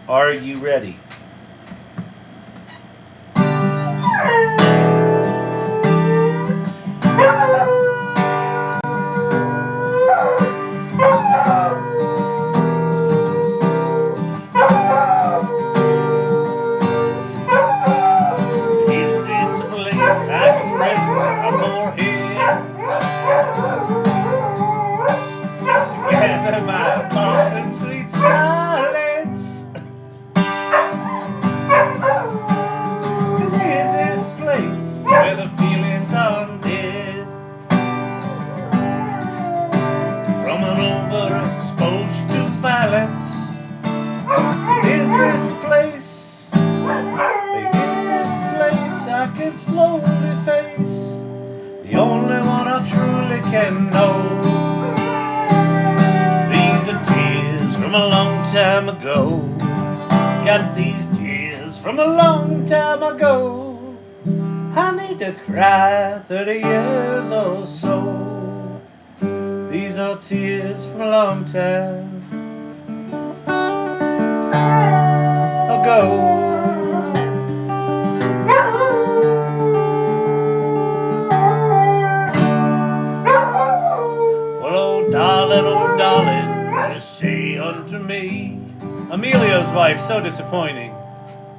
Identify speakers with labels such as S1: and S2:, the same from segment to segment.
S1: Are you ready? Is this a place I can rest my poor head? Gather my thoughts in sweet silence. Is this place where the feelings are dead? From an overexposure to violence. Is this place? Is this place I can slowly face? The only one I truly can know. These are tears from a long time ago. Got these tears from a long time ago. I need to cry 30 years or so. These are tears from a long time ago. Well, oh darling, you say unto me, Emilio's wife, so disappointing.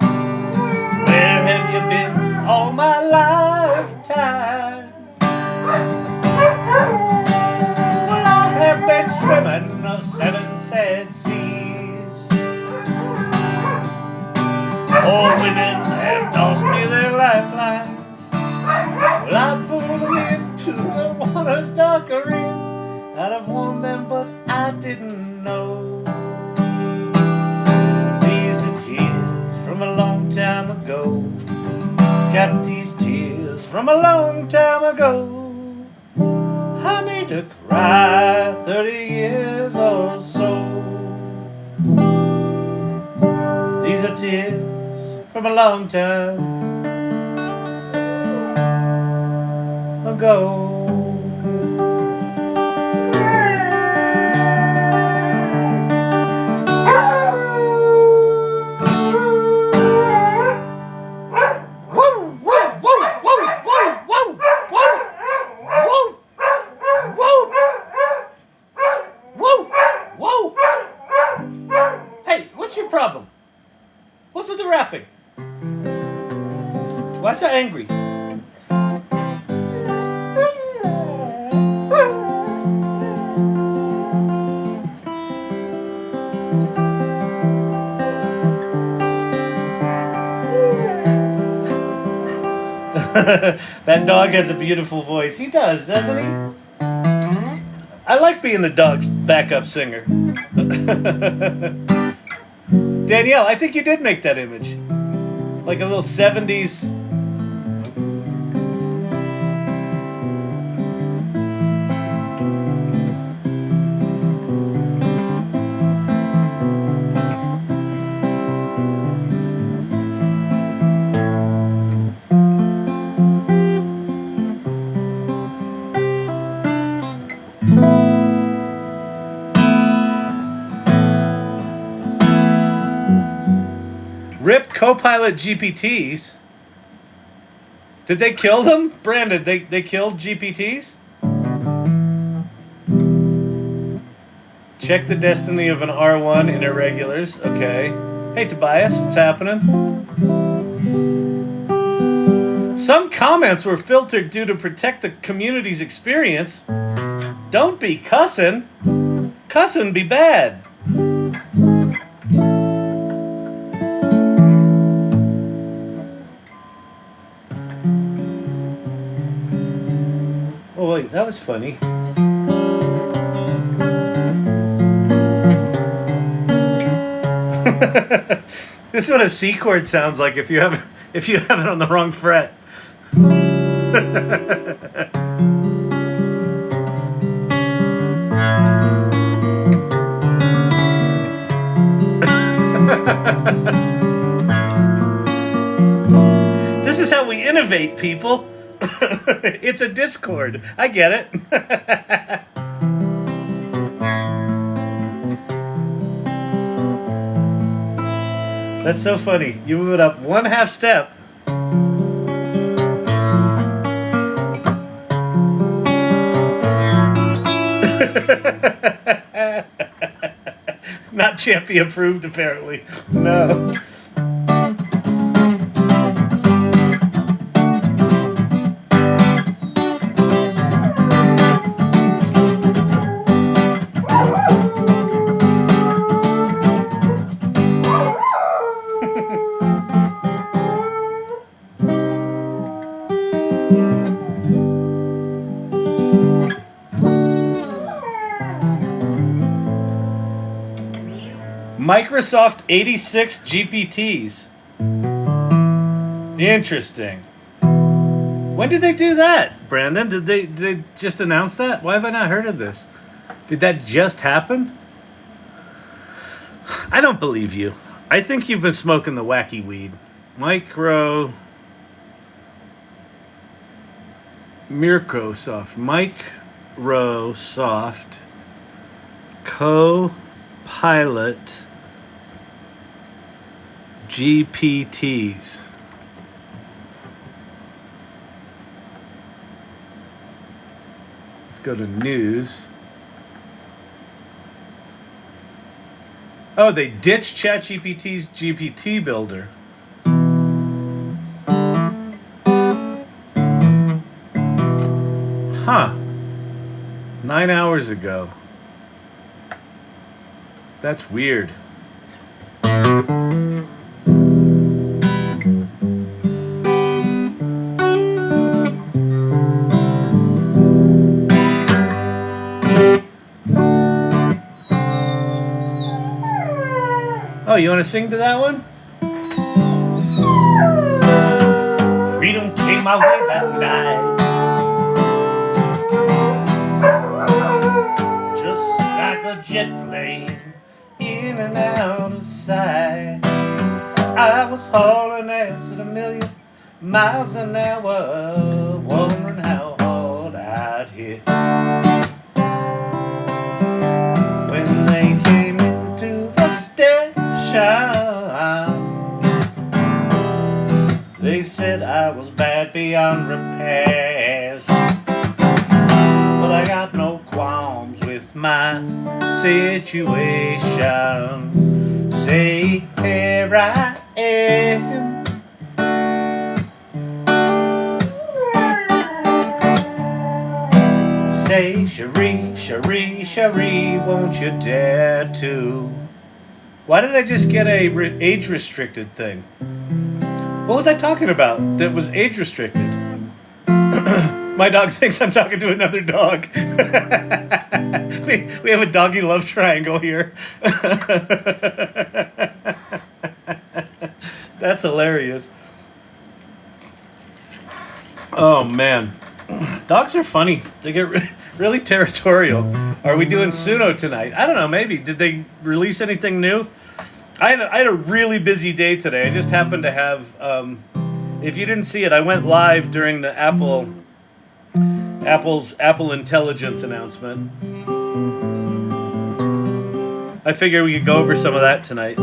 S1: Where have you been all my lifetime? Well, I have been swimming of 7 sad seas. All women have tossed me their lifelines. Well, I pulled them into the water's darker end. I'd have won them, but I didn't know. These are tears from a long time ago. Got these tears from a long time ago. I need to cry 30 years or so. These are tears from a long time ago. What's with the rapping? Why so angry? That dog has a beautiful voice. He does, doesn't he? I like being the dog's backup singer. Danielle, I think you did make that image. Like a little 70s. Rip Copilot GPTs. Did they kill them? Brandon, they killed GPTs? Check the destiny of an R1 in Irregulars. Okay. Hey, Tobias, what's happening? Some comments were filtered due to protect the community's experience. Don't be cussing. Cussing be bad. Oh, wait, that was funny. This is what a C chord sounds like if you have it on the wrong fret. This is how we innovate, people. It's a Discord. I get it. That's so funny. You move it up one half step. Not Champy approved, apparently. No. Microsoft 86 GPTs. Interesting. When did they do that, Brandon? Did they just announce that? Why have I not heard of this? Did that just happen? I don't believe you. I think you've been smoking the wacky weed. Microsoft. Microsoft Copilot GPTs. Let's go to news. Oh, they ditched ChatGPT's GPT builder. Huh. 9 hours ago. That's weird. Oh, you want to sing to that one? Freedom came my way that night, just like a jet plane, in and out of sight. I was hauling ass at 1,000,000 miles an hour, wondering how hard I'd hit. When they came into the station, they said I was bad beyond repairs, but I got no qualms with my situation. Say, here I am. Say, Cherie, Cherie, Cherie, won't you dare to? Why did I just get a age-restricted thing? What was I talking about that was age-restricted? My dog thinks I'm talking to another dog. we have a doggy love triangle here. That's hilarious. Oh, man. Dogs are funny. They get really territorial. Are we doing Suno tonight? I don't know, maybe. Did they release anything new? I had a really busy day today. I just happened to have, if you didn't see it, I went live during the Apple's Apple Intelligence announcement. I figured we could go over some of that tonight.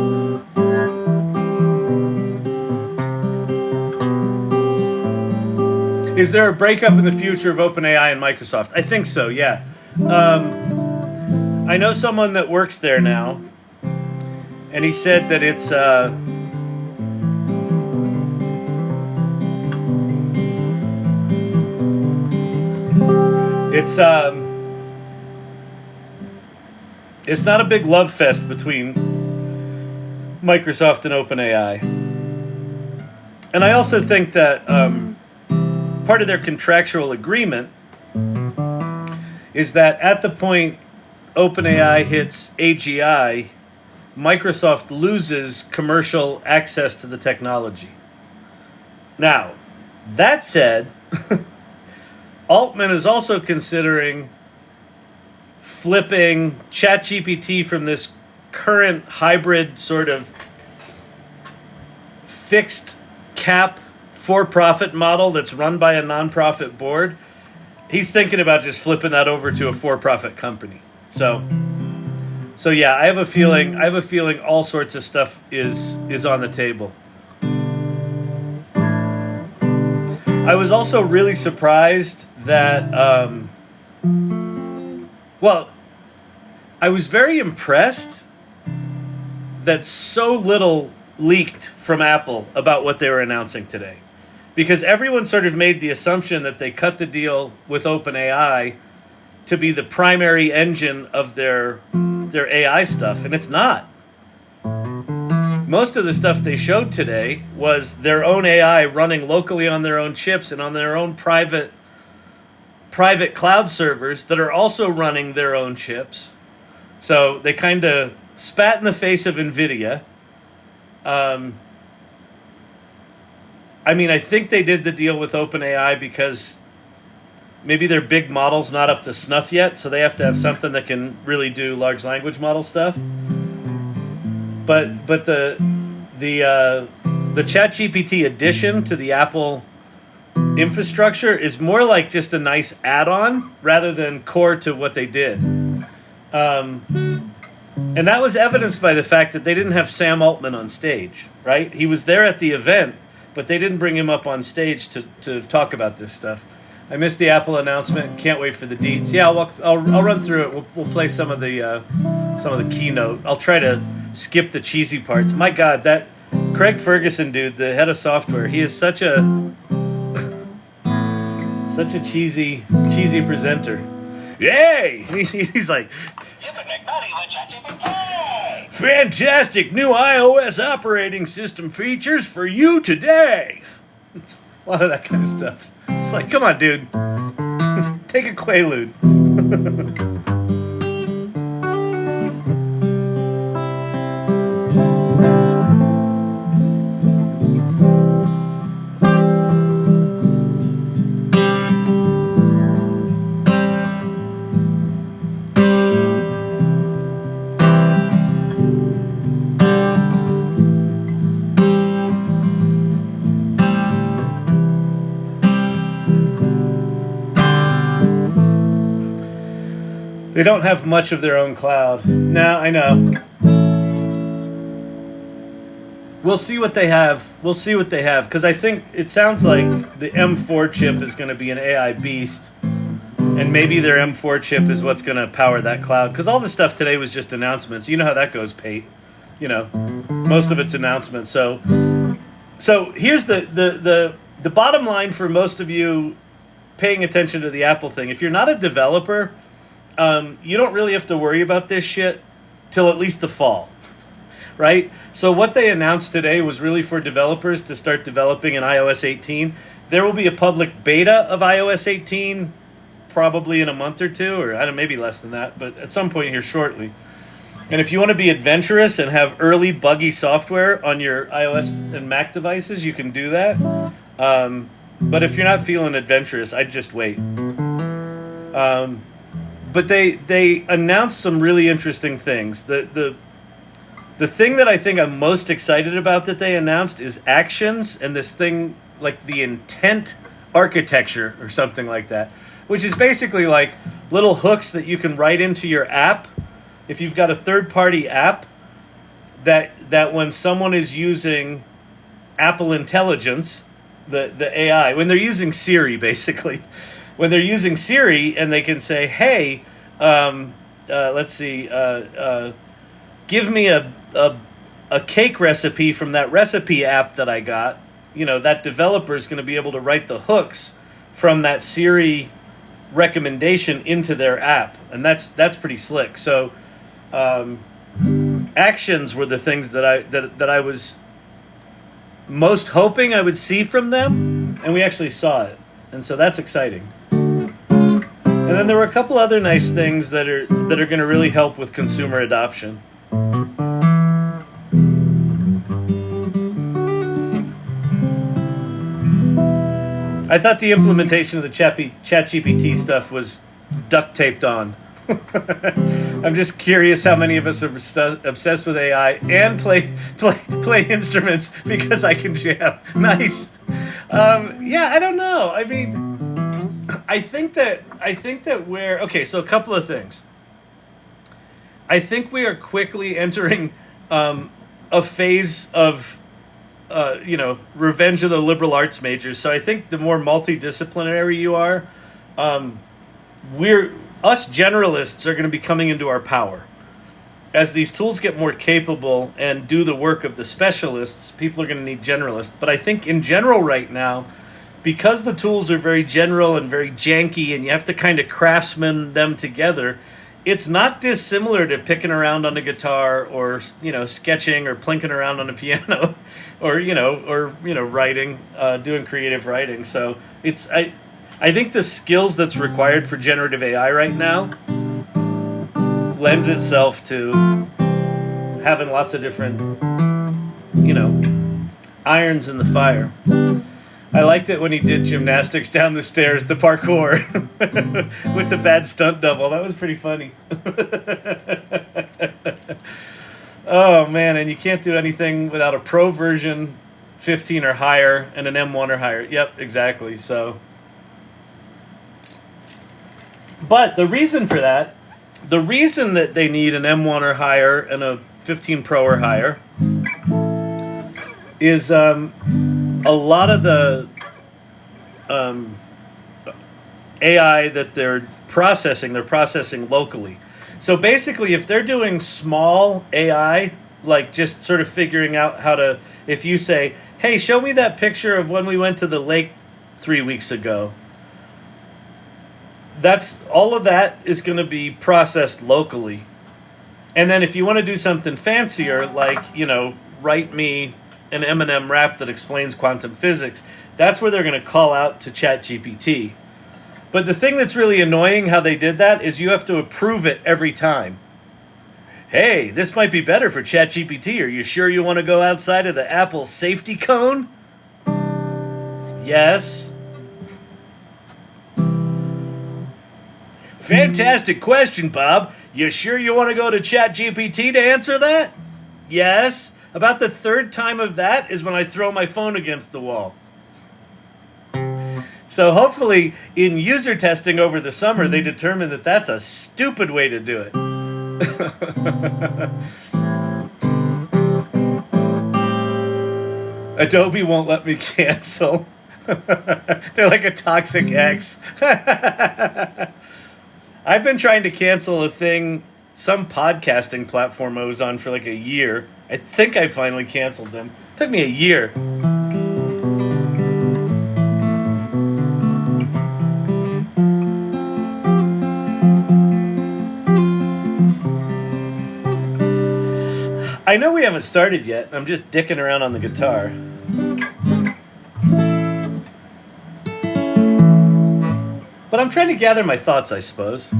S1: Is there a breakup in the future of OpenAI and Microsoft? I think so, yeah. I know someone that works there now, and he said that it's not a big love fest between Microsoft and OpenAI. And I also think that part of their contractual agreement is that at the point OpenAI hits AGI, Microsoft loses commercial access to the technology. Now, that said, Altman is also considering flipping ChatGPT from this current hybrid sort of fixed cap for-profit model that's run by a nonprofit board. He's thinking about just flipping that over to a for-profit company. So So yeah, I have a feeling all sorts of stuff is on the table. I was also really surprised that I was very impressed that so little leaked from Apple about what they were announcing today. Because everyone sort of made the assumption that they cut the deal with OpenAI to be the primary engine of their AI stuff, and it's not. Most of the stuff they showed today was their own AI running locally on their own chips and on their own private cloud servers that are also running their own chips. So they kind of spat in the face of NVIDIA. I think they did the deal with OpenAI because maybe their big model's not up to snuff yet, so they have to have something that can really do large language model stuff. But the ChatGPT addition to the Apple infrastructure is more like just a nice add-on rather than core to what they did. And that was evidenced by the fact that they didn't have Sam Altman on stage, right? He was there at the event, but they didn't bring him up on stage to talk about this stuff. I missed the Apple announcement. Can't wait for the deets. Yeah, I'll run through it. We'll play some of the keynote. I'll try to skip the cheesy parts. My God, that Craig Ferguson dude, the head of software, he is such a cheesy presenter. Yay! He's like,
S2: you can make money with ChatGPT.
S1: Fantastic new iOS operating system features for you today. A lot of that kind of stuff. It's like, come on, dude. Take a Quaalude. They don't have much of their own cloud. No, I know. We'll see what they have. Because I think it sounds like the M4 chip is going to be an AI beast. And maybe their M4 chip is what's going to power that cloud. Because all the stuff today was just announcements. You know how that goes, Pate. Most of it's announcements. So here's the bottom line for most of you paying attention to the Apple thing. If you're not a developer, you don't really have to worry about this shit till at least the fall, right? So what they announced today was really for developers to start developing in iOS 18. There will be a public beta of iOS 18 probably in a month or two, or I don't know, maybe less than that, but at some point here shortly. And if you want to be adventurous and have early buggy software on your iOS and Mac devices, you can do that. But if you're not feeling adventurous, I'd just wait. But they announced some really interesting things. The thing that I think I'm most excited about that they announced is actions and this thing like the intent architecture or something like that, which is basically like little hooks that you can write into your app. If you've got a third-party app that when someone is using Apple Intelligence, the AI, when they're using Siri basically, when they're using Siri and they can say, hey, let's see, give me a cake recipe from that recipe app that I got, that developer is going to be able to write the hooks from that Siri recommendation into their app. And that's pretty slick. So actions were the things that I was most hoping I would see from them. And we actually saw it. And so that's exciting. And then there were a couple other nice things that are going to really help with consumer adoption. I thought the implementation of the ChatGPT stuff was duct taped on. I'm just curious how many of us are obsessed with AI and play instruments because I can jam. Nice. I don't know. I mean, I think that so a couple of things. I think we are quickly entering a phase of, revenge of the liberal arts majors. So I think the more multidisciplinary you are, us generalists are going to be coming into our power. As these tools get more capable and do the work of the specialists, people are going to need generalists. But I think in general right now, because the tools are very general and very janky and you have to kind of craftsman them together, it's not dissimilar to picking around on a guitar or, sketching or plinking around on a piano or writing, doing creative writing. So I think the skills that's required for generative AI right now lends itself to having lots of different, irons in the fire. I liked it when he did gymnastics down the stairs, the parkour, with the bad stunt double. That was pretty funny. Oh, man, and you can't do anything without a pro version 15 or higher and an M1 or higher. Yep, exactly. So, but the reason for that, the reason that they need an M1 or higher and a 15 Pro or higher is a lot of the AI that they're processing locally. So basically, if they're doing small AI, like just sort of figuring out how to, if you say, hey, show me that picture of when we went to the lake 3 weeks ago, all of that is going to be processed locally. And then if you want to do something fancier, like, write me an Eminem rap that explains quantum physics, that's where they're going to call out to ChatGPT. But the thing that's really annoying how they did that is you have to approve it every time. Hey, this might be better for ChatGPT. Are you sure you want to go outside of the Apple safety cone? Yes. Fantastic question, Bob. You sure you want to go to ChatGPT to answer that? Yes. About the third time of that is when I throw my phone against the wall. So hopefully in user testing over the summer, they determined that that's a stupid way to do it. Adobe won't let me cancel. They're like a toxic ex. I've been trying to cancel a thing, some podcasting platform I was on for like a year. I think I finally canceled them. It took me a year. I know we haven't started yet. I'm just dicking around on the guitar. But I'm trying to gather my thoughts, I suppose.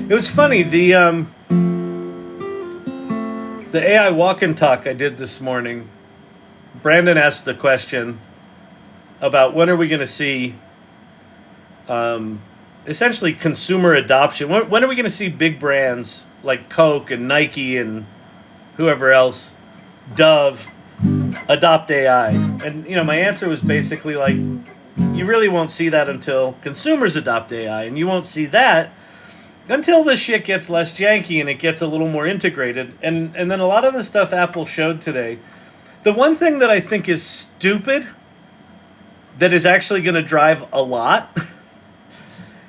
S1: It was funny, the AI Walkin Talk I did this morning, Brandon asked the question about when are we going to see essentially consumer adoption. When are we going to see big brands like Coke and Nike and whoever else, Dove, adopt AI? And, my answer was basically like, you really won't see that until consumers adopt AI. And you won't see that until the shit gets less janky and it gets a little more integrated. And then a lot of the stuff Apple showed today, the one thing that I think is stupid that is actually going to drive a lot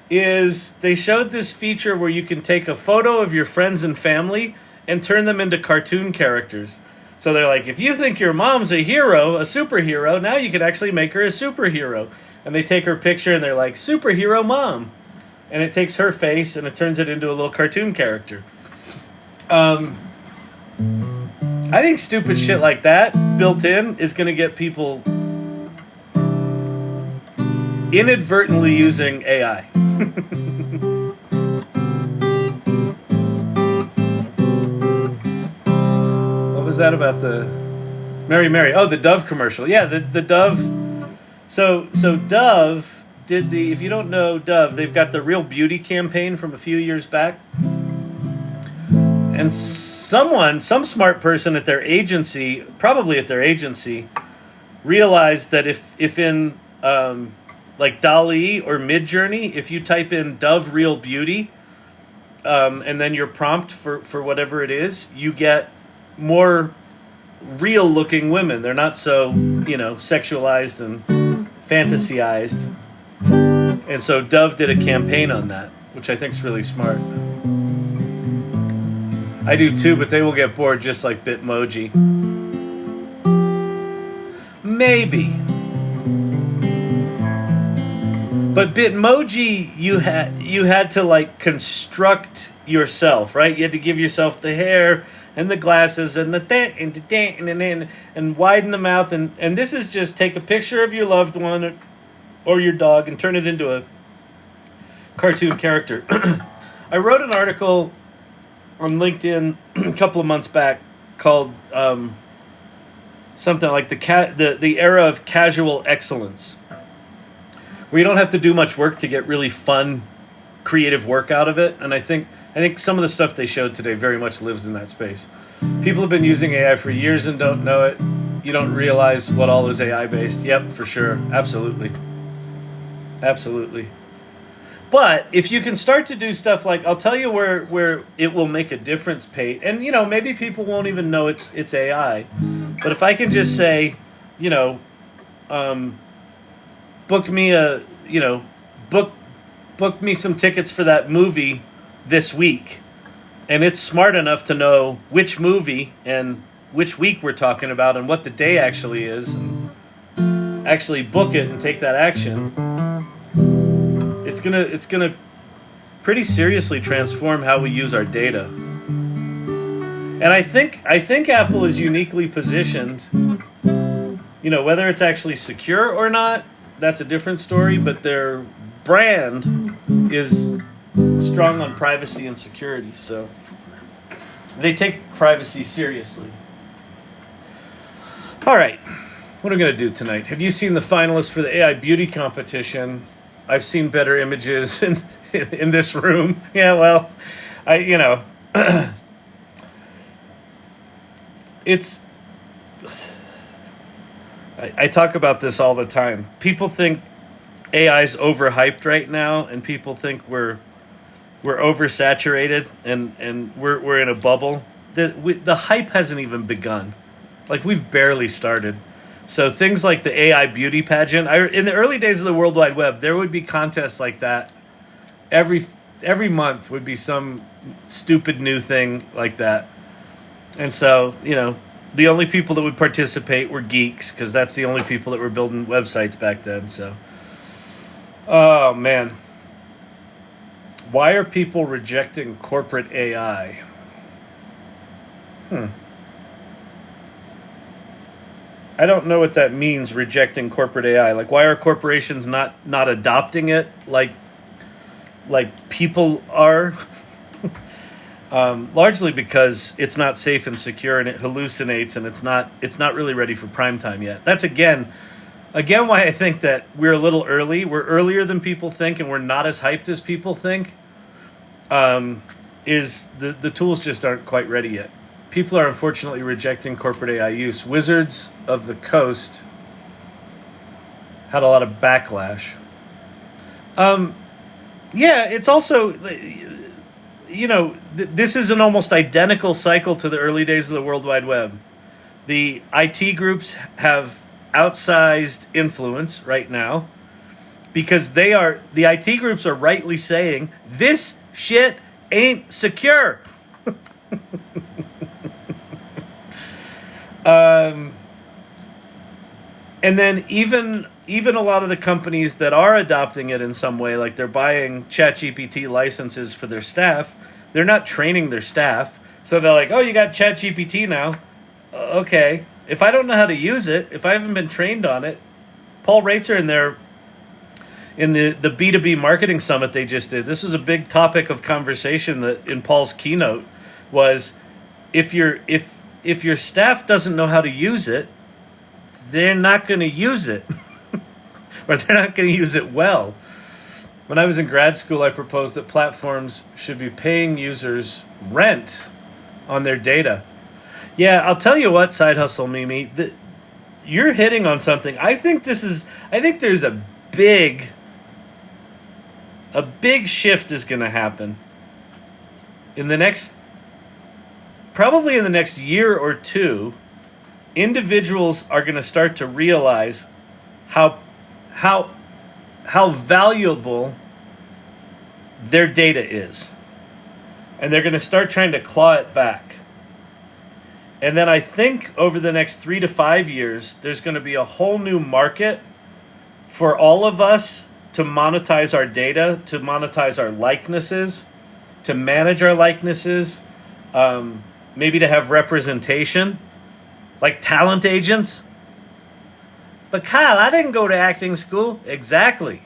S1: is they showed this feature where you can take a photo of your friends and family and turn them into cartoon characters. So they're like, if you think your mom's a hero, a superhero, now you can actually make her a superhero. And they take her picture and they're like, superhero mom. And it takes her face and it turns it into a little cartoon character. I think stupid shit like that built in is going to get people inadvertently using AI. What was that about the Mary? Oh, the Dove commercial. Yeah, the Dove. So Dove did the, if you don't know Dove, they've got the Real Beauty campaign from a few years back. And some smart person at their agency, probably at their agency, realized that if in like Dali or Midjourney, if you type in Dove Real Beauty, and then your prompt for whatever it is, you get more real looking women. They're not so, sexualized and fantasyized. And so Dove did a campaign on that, which I think is really smart. I do too, but they will get bored just like Bitmoji. Maybe. But Bitmoji, you had to like construct yourself, right? You had to give yourself the hair and the glasses and and widen the mouth, and this is just take a picture of your loved one or your dog and turn it into a cartoon character. I wrote an article on LinkedIn a couple of months back called something like the era of casual excellence, where you don't have to do much work to get really fun, creative work out of it. And I think some of the stuff they showed today very much lives in that space. People have been using AI for years and don't know it. You don't realize what all is AI based. Yep, for sure. Absolutely. Absolutely. But if you can start to do stuff like, I'll tell you where it will make a difference, Pate. And, maybe people won't even know it's AI. But if I can just say, book me book me some tickets for that movie this week. And it's smart enough to know which movie and which week we're talking about and what the day actually is, and actually book it and take that action. It's gonna pretty seriously transform how we use our data. And I think Apple is uniquely positioned. Whether it's actually secure or not, that's a different story, but their brand is strong on privacy and security, so they take privacy seriously. All right, what am I going to do tonight? Have you seen the finalists for the AI beauty competition? I've seen better images in this room. Yeah, well, I talk about this all the time. People think AI's overhyped right now, and people think we're oversaturated and we're in a bubble. The hype hasn't even begun. Like, we've barely started. So things like the AI beauty pageant, in the early days of the World Wide Web, there would be contests like that. Every month would be some stupid new thing like that. And so, the only people that would participate were geeks, because that's the only people that were building websites back then. So, oh man. Why are people rejecting corporate AI? I don't know what that means, rejecting corporate AI. Like, why are corporations not adopting it like people are? Largely because it's not safe and secure, and it hallucinates, and it's not really ready for prime time yet. That's again why I think that we're a little early. We're earlier than people think, and we're not as hyped as people think. Is the tools just aren't quite ready yet. People are unfortunately rejecting corporate AI use. Wizards of the Coast had a lot of backlash. Yeah, it's also, this is an almost identical cycle to the early days of the World Wide Web. The IT groups have outsized influence right now because the IT groups are rightly saying, this shit ain't secure. And then even a lot of the companies that are adopting it in some way, like they're buying ChatGPT licenses for their staff, they're not training their staff. So they're like, oh, you got ChatGPT now. Okay. If I don't know how to use it, if I haven't been trained on it, Paul Reitzer in the B2B marketing summit they just did, this was a big topic of conversation that in Paul's keynote was, if your staff doesn't know how to use it, they're not going to use it. Or they're not going to use it well. When I was in grad school, I proposed that platforms should be paying users rent on their data. Yeah, I'll tell you what, Side Hustle Mimi, you're hitting on something. I think there's a big shift is going to happen probably in the next year or two. Individuals are going to start to realize how valuable their data is. And they're going to start trying to claw it back. And then I think over the next 3 to 5 years, there's going to be a whole new market for all of us to monetize our data, to monetize our likenesses, to manage our likenesses, maybe to have representation, like talent agents. But Kyle, I didn't go to acting school. Exactly.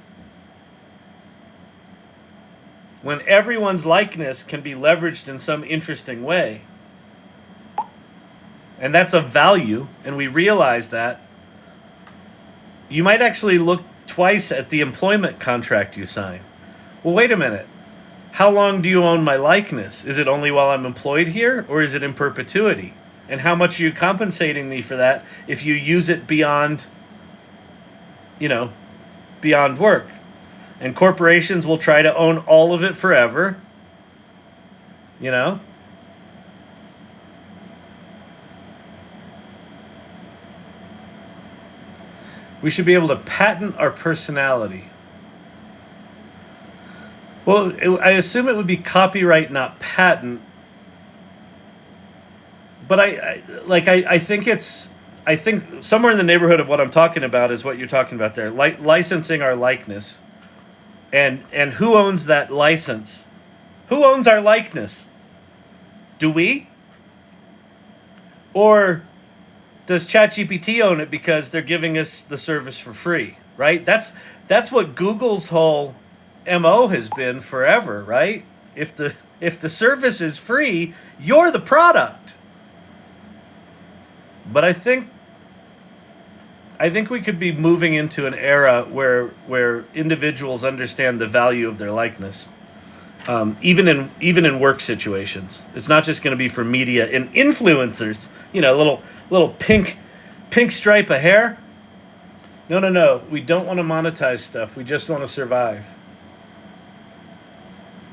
S1: When everyone's likeness can be leveraged in some interesting way, and that's of value, and we realize that, you might actually look twice at the employment contract you sign. Well, wait a minute. How long do you own my likeness? Is it only while I'm employed here, or is it in perpetuity? And how much are you compensating me for that if you use it beyond work? And corporations will try to own all of it forever. We should be able to patent our personality. Well, I assume it would be copyright, not patent. But I think somewhere in the neighborhood of what I'm talking about is what you're talking about there. Licensing our likeness. And who owns that license? Who owns our likeness? Do we? Or does ChatGPT own it because they're giving us the service for free, right? That's what Google's whole MO has been forever, right? If the service is free, you're the product. But I think we could be moving into an era where individuals understand the value of their likeness, even in work situations. It's not just going to be for media and influencers. Little pink stripe of hair. No. We don't want to monetize stuff. We just want to survive.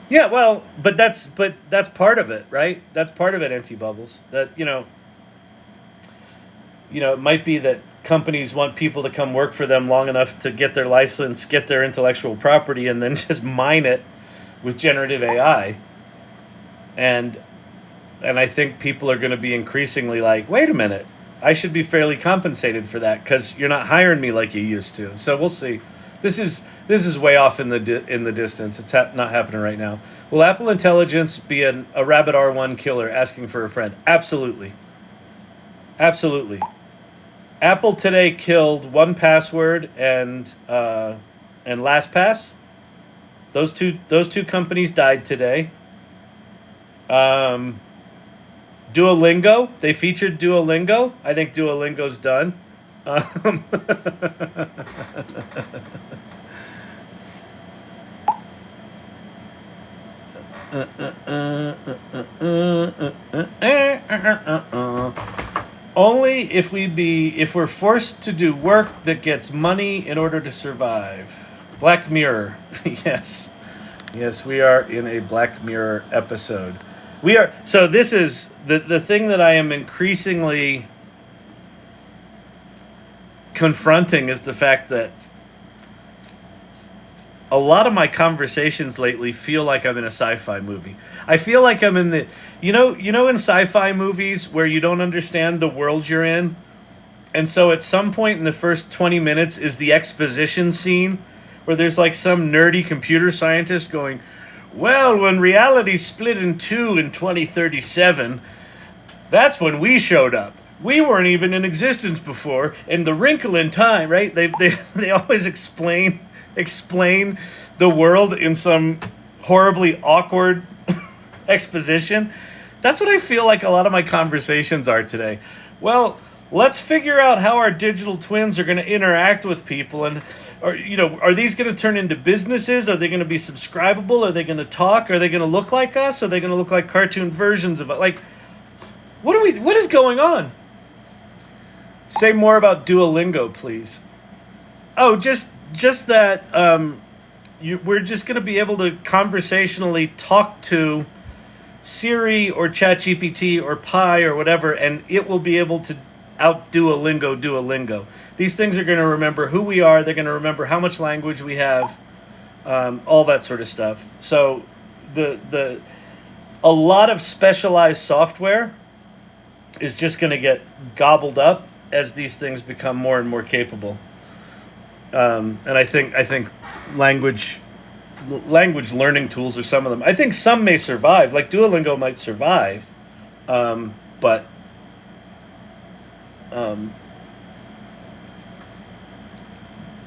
S1: Yeah, well, but that's part of it, right? That's part of it, Anti-Bubbles. That it might be that companies want people to come work for them long enough to get their license, get their intellectual property, and then just mine it with generative AI. And I think people are going to be increasingly like, wait a minute, I should be fairly compensated for that because you're not hiring me like you used to. So we'll see. This is way off in the distance. It's not happening right now. Will Apple Intelligence be a Rabbit R1 killer asking for a friend? Absolutely. Absolutely. Apple today killed 1Password and LastPass. Those two companies died today. Duolingo, they featured Duolingo. I think Duolingo's done. Only if we're forced to do work that gets money in order to survive. Black Mirror. Yes, we are in a Black Mirror episode. We are. So this is the thing that I am increasingly confronting is the fact that a lot of my conversations lately feel like I'm in a sci-fi movie. I feel like I'm in the, in sci-fi movies where you don't understand the world you're in. And so at some point in the first 20 minutes is the exposition scene where there's like some nerdy computer scientist going, well, when reality split in two in 2037, that's when we showed up. We weren't even in existence before, and the wrinkle in time, right? They always explain the world in some horribly awkward exposition. That's what I feel like a lot of my conversations are today. Well, let's figure out how our digital twins are going to interact with people, and are these going to turn into businesses? Are they going to be subscribable? Are they going to talk? Are they going to look like us? Are they going to look like cartoon versions of it? Like, what is going on? Say more about Duolingo, please. Oh, just just that we're just going to be able to conversationally talk to Siri or ChatGPT or Pi or whatever, and it will be able to out Duolingo. These things are going to remember who we are. They're going to remember how much language we have, all that sort of stuff. So the a lot of specialized software is just going to get gobbled up as these things become more and more capable. And I think language learning tools are some of them. I think some may survive, like Duolingo might survive, but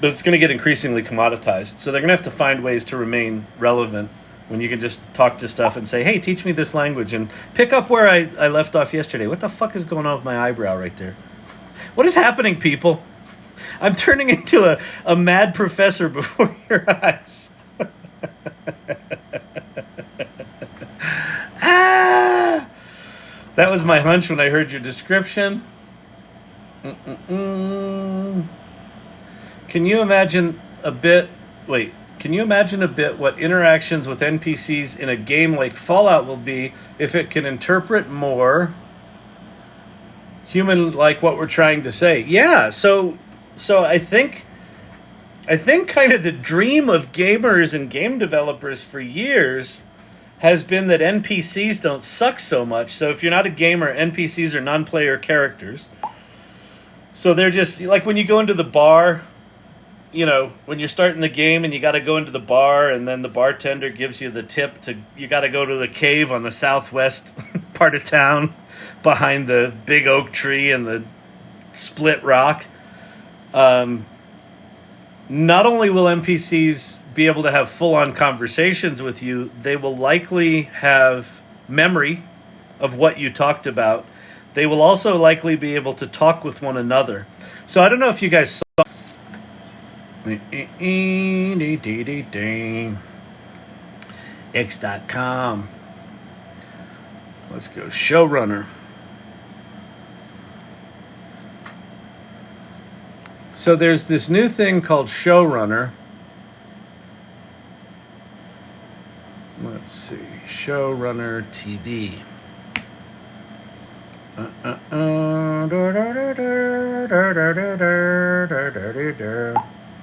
S1: it's going to get increasingly commoditized. So they're going to have to find ways to remain relevant when you can just talk to stuff and say, hey, teach me this language, and pick up where I left off yesterday. What the fuck is going on with my eyebrow right there? What is happening, people? I'm turning into a mad professor before your eyes. Ah! That was my hunch when I heard your description. Can you imagine a bit what interactions with NPCs in a game like Fallout will be if it can interpret more human like what we're trying to say? Yeah, so I think kind of the dream of gamers and game developers for years has been that NPCs don't suck so much. So if you're not a gamer, NPCs are non-player characters. So they're just like when you go into the bar, when you're starting the game and you got to go into the bar, and then the bartender gives you the tip you got to go to the cave on the southwest part of town behind the big oak tree and the split rock. Not only will NPCs be able to have full-on conversations with you, they will likely have memory of what you talked about. They will also likely be able to talk with one another. So I don't know if you guys saw X.com. Let's go Showrunner. So there's this new thing called Showrunner. Let's see, Showrunner TV.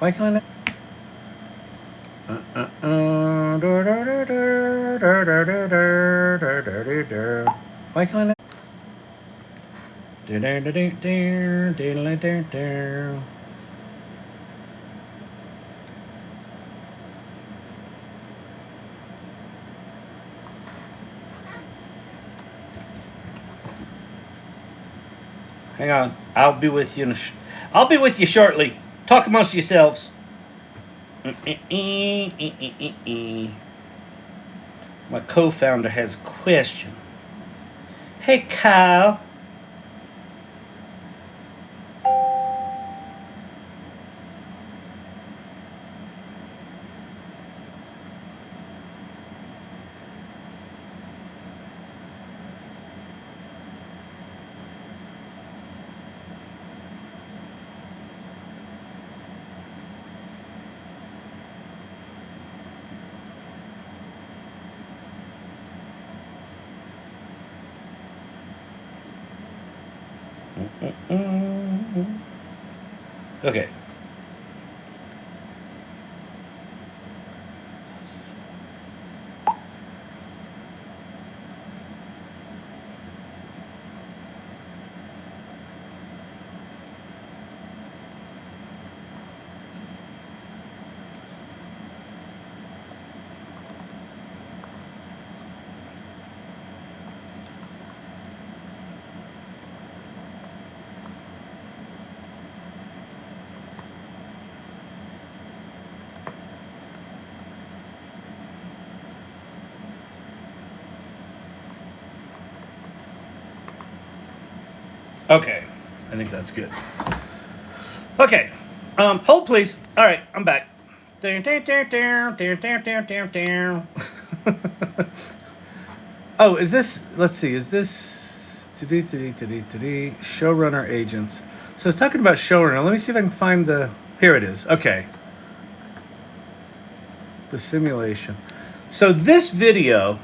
S1: Why can't I? Why can't I? Hang on, I'll be with you. I'll be with you shortly. Talk amongst yourselves. My co-founder has a question. Hey, Kyle. Okay. Okay, I think that's good. Okay, hold please. All right, I'm back. Oh, is this? Let's see. Is this Showrunner Agents? So I was talking about Showrunner. Let me see if I can find the. Here it is. Okay. The simulation. So this video.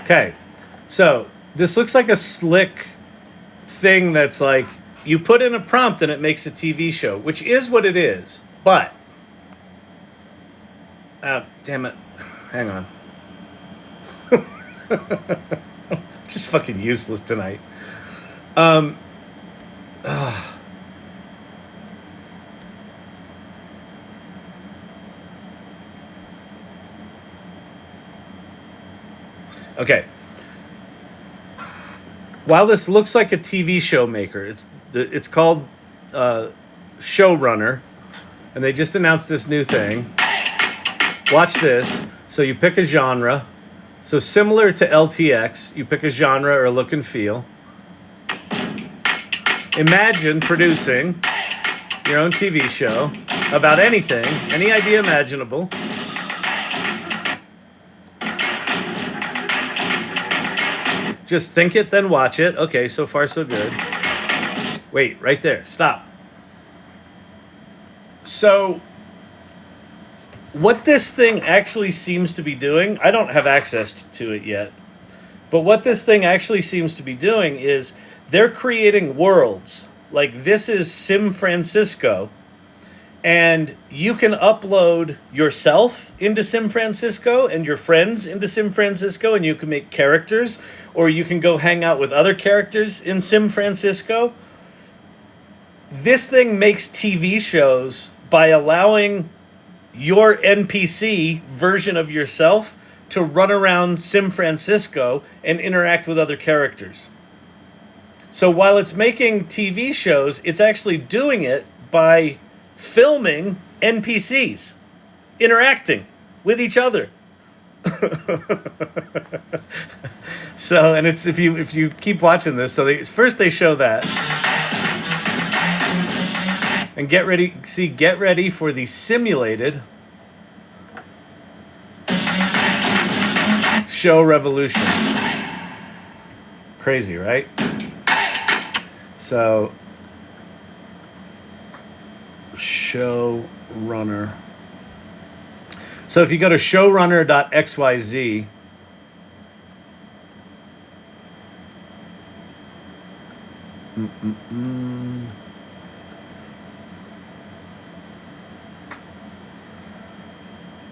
S1: Okay, so this looks like a slick thing that's like you put in a prompt and it makes a TV show, which is what it is. But, damn it, hang on. Just fucking useless tonight. Okay. While this looks like a TV show maker, it's called Showrunner, and they just announced this new thing. Watch this. So you pick a genre. So similar to LTX, you pick a genre or look and feel. Imagine producing your own TV show about anything, any idea imaginable. Just think it, then watch it. Okay, so far so good. Wait, right there. Stop. So, what this thing actually seems to be doing, I don't have access to it yet, but what this thing actually seems to be doing is they're creating worlds. Like this is Sim Francisco, and you can upload yourself into Sim Francisco and your friends into Sim Francisco, and you can make characters, or you can go hang out with other characters in Sim Francisco. This thing makes TV shows by allowing your NPC version of yourself to run around Sim Francisco and interact with other characters. So while it's making TV shows, it's actually doing it by filming NPCs interacting with each other. So, and it's if you keep watching this, so first they show that, and get ready for the simulated show revolution. Crazy, right? So, Showrunner. So if you go to showrunner.xyz,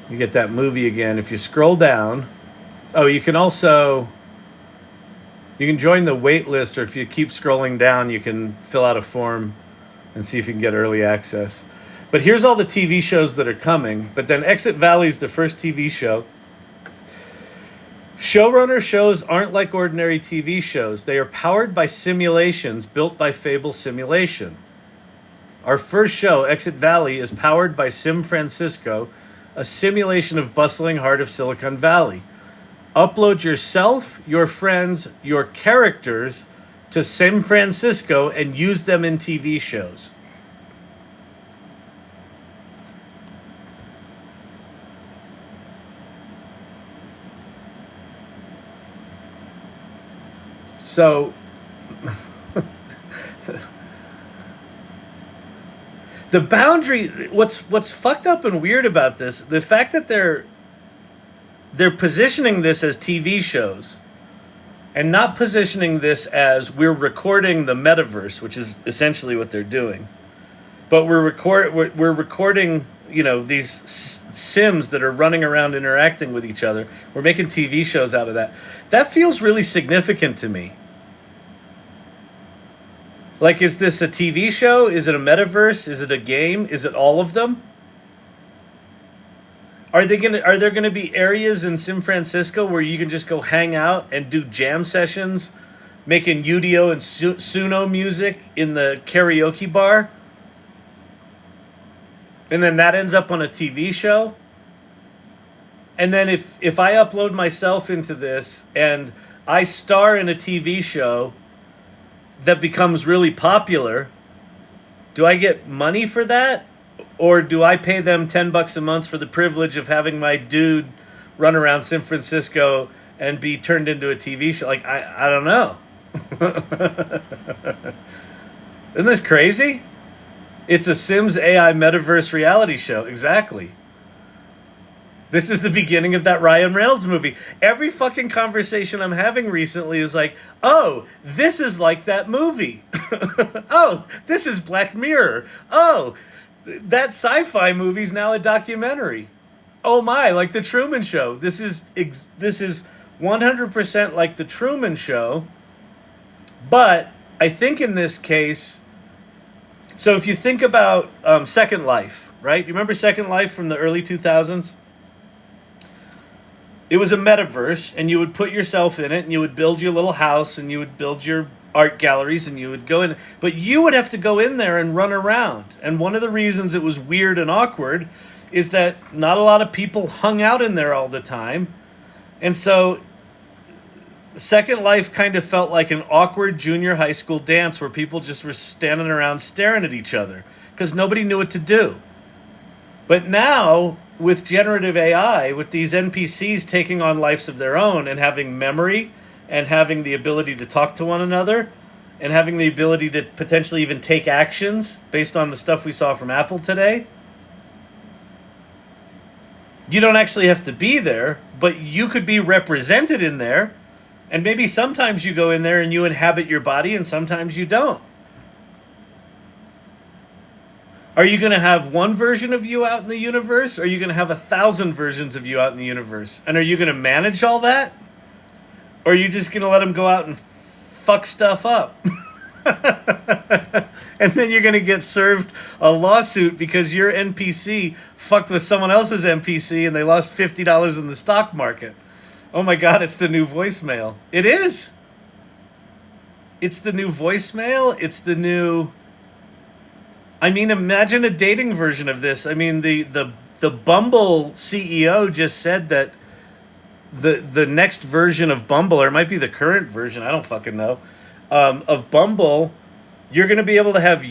S1: you get that movie again. If you scroll down, you can join the wait list, or if you keep scrolling down, you can fill out a form and see if you can get early access. But here's all the TV shows that are coming. But then Exit Valley is the first TV show. Showrunner shows aren't like ordinary TV shows. They are powered by simulations built by Fable Simulation. Our first show, Exit Valley, is powered by Sim Francisco, a simulation of bustling heart of Silicon Valley. Upload yourself, your friends, your characters to Sim Francisco and use them in TV shows. So, the boundary, what's fucked up and weird about this, the fact that they're positioning this as TV shows and not positioning this as we're recording the Metaverse, which is essentially what they're doing. But we're recording, these Sims that are running around interacting with each other. We're making TV shows out of that. That feels really significant to me. Like, is this a TV show? Is it a Metaverse? Is it a game? Is it all of them? Are there gonna be areas in Sim Francisco where you can just go hang out and do jam sessions, making Yu-Gi-Oh and Suno music in the karaoke bar? And then that ends up on a TV show? And then if I upload myself into this and I star in a TV show, that becomes really popular, do I get money for that? Or do I pay them $10 a month for the privilege of having my dude run around San Francisco and be turned into a TV show? Like, I don't know. Isn't this crazy? It's a Sims AI Metaverse reality show. Exactly. This is the beginning of that Ryan Reynolds movie. Every fucking conversation I'm having recently is like, oh, this is like that movie. Oh, this is Black Mirror. Oh, that sci-fi movie's now a documentary. Oh my, like the Truman Show. This is 100% like the Truman Show. But I think in this case, so if you think about Second Life, right? You remember Second Life from the early 2000s? It was a metaverse, and you would put yourself in it, and you would build your little house, and you would build your art galleries, and you would go in. But you would have to go in there and run around. And one of the reasons it was weird and awkward is that not a lot of people hung out in there all the time. And so Second Life kind of felt like an awkward junior high school dance where people just were standing around staring at each other because nobody knew what to do. But now, with generative AI, with these NPCs taking on lives of their own and having memory and having the ability to talk to one another and having the ability to potentially even take actions based on the stuff we saw from Apple today, you don't actually have to be there, but you could be represented in there. And maybe sometimes you go in there and you inhabit your body and sometimes you don't. Are you going to have one version of you out in the universe? Or are you going to have 1,000 versions of you out in the universe? And are you going to manage all that? Or are you just going to let them go out and fuck stuff up? And then you're going to get served a lawsuit because your NPC fucked with someone else's NPC and they lost $50 in the stock market. Oh my God, it's the new voicemail. It is. It's the new voicemail. It's the new... I mean, imagine a dating version of this. I mean, the Bumble CEO just said that the next version of Bumble, or it might be the current version, I don't fucking know, of Bumble, you're going to be able to have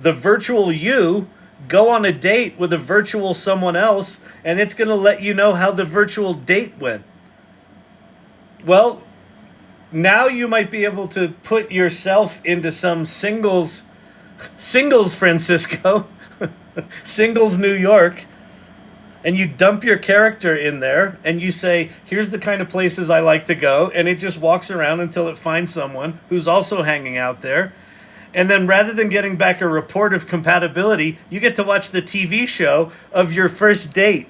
S1: the virtual you go on a date with a virtual someone else, and it's going to let you know how the virtual date went. Well, now you might be able to put yourself into some singles Francisco, singles New York, and you dump your character in there, and you say, here's the kind of places I like to go, and it just walks around until it finds someone who's also hanging out there. And then rather than getting back a report of compatibility, you get to watch the TV show of your first date.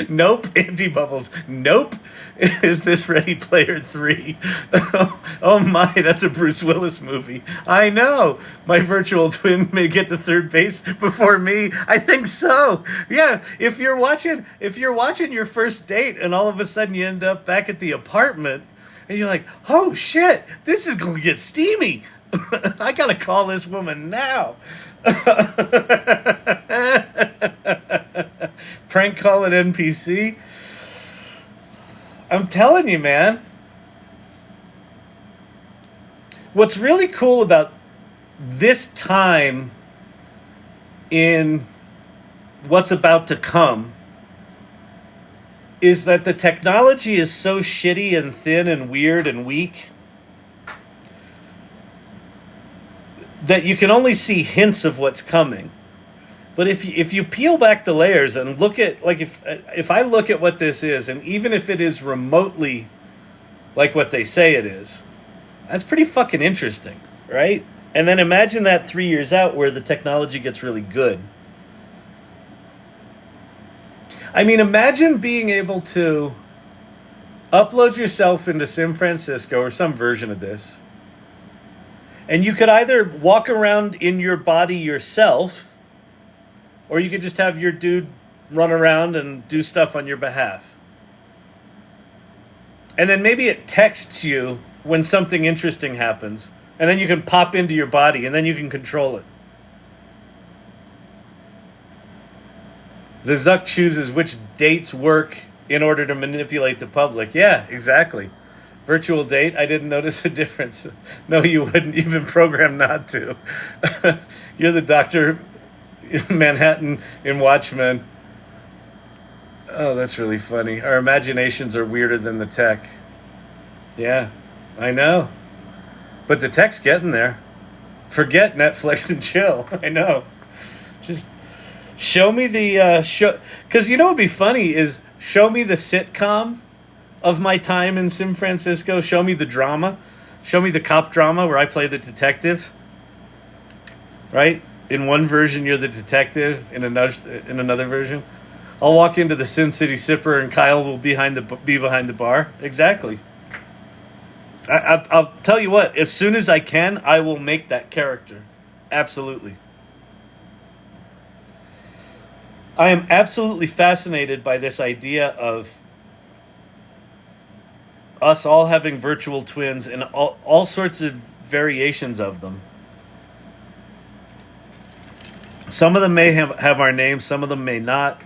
S1: Nope. Anti-bubbles. Nope. Is this Ready Player 3? Oh my, that's a Bruce Willis movie. I know. My virtual twin may get to third base before me. I think so. Yeah, if you're watching your first date and all of a sudden you end up back at the apartment and you're like, oh shit, this is going to get steamy. I got to call this woman now. Prank call an NPC. I'm telling you, man. What's really cool about this time in what's about to come is that the technology is so shitty and thin and weird and weak that you can only see hints of what's coming. But if you peel back the layers and look at, like, if I look at what this is, and even if it is remotely like what they say it is, that's pretty fucking interesting, right? And then imagine that 3 years out where the technology gets really good. I mean, imagine being able to upload yourself into San Francisco or some version of this, and you could either walk around in your body yourself, or you could just have your dude run around and do stuff on your behalf. And then maybe it texts you when something interesting happens, and then you can pop into your body, and then you can control it. The Zuck chooses which dates work in order to manipulate the public. Yeah, exactly. Virtual date, I didn't notice a difference. No, you wouldn't. You've been programmed not to. You're the Dr. Manhattan in Watchmen. Oh, that's really funny. Our imaginations are weirder than the tech. Yeah, I know. But the tech's getting there. Forget Netflix and chill. I know. Just show me the show. Because you know what would be funny is show me the sitcom of my time in San Francisco. Show me the drama. Show me the cop drama where I play the detective. Right? In one version, you're the detective. In another version, I'll walk into the Sin City Sipper and Kyle will be behind the bar. Exactly. I'll tell you what. As soon as I can, I will make that character. Absolutely. I am absolutely fascinated by this idea of us all having virtual twins and all sorts of variations of them. Some of them may have our names, some of them may not.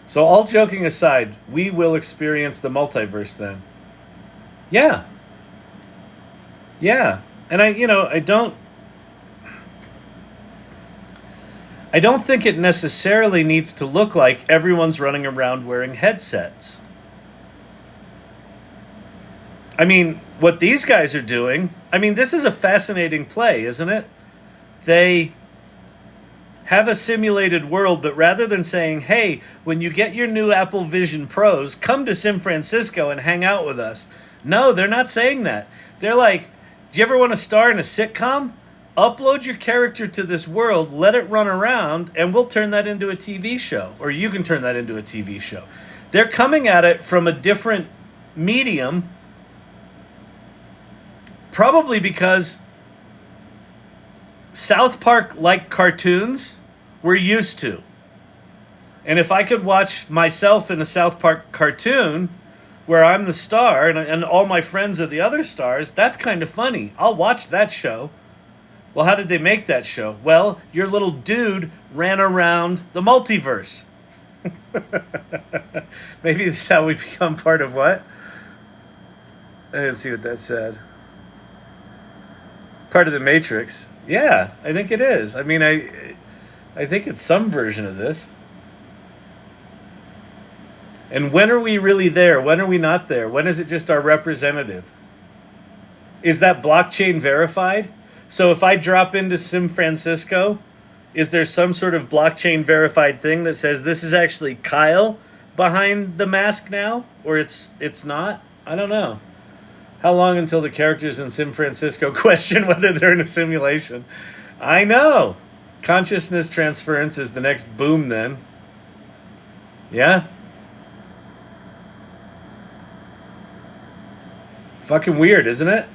S1: So all joking aside, we will experience the multiverse then. Yeah. Yeah. And I don't think it necessarily needs to look like everyone's running around wearing headsets. I mean, what these guys are doing, this is a fascinating play, isn't it? They have a simulated world, but rather than saying, hey, when you get your new Apple Vision Pros, come to San Francisco and hang out with us. No, they're not saying that. They're like, do you ever want to star in a sitcom? Upload your character to this world, let it run around, and we'll turn that into a TV show. Or you can turn that into a TV show. They're coming at it from a different medium, probably because South Park-like cartoons we're used to. And if I could watch myself in a South Park cartoon where I'm the star and all my friends are the other stars, that's kind of funny. I'll watch that show. Well, how did they make that show? Well, your little dude ran around the multiverse. Maybe this is how we become part of what? I didn't see what that said. Part of the Matrix. Yeah, I think it is. I think it's some version of this. And when are we really there? When are we not there? When is it just our representative? Is that blockchain verified? So if I drop into San Francisco, is there some sort of blockchain verified thing that says this is actually Kyle behind the mask now? Or it's not? I don't know. How long until the characters in San Francisco question whether they're in a simulation? I know. Consciousness transference is the next boom then. Yeah? Fucking weird, isn't it?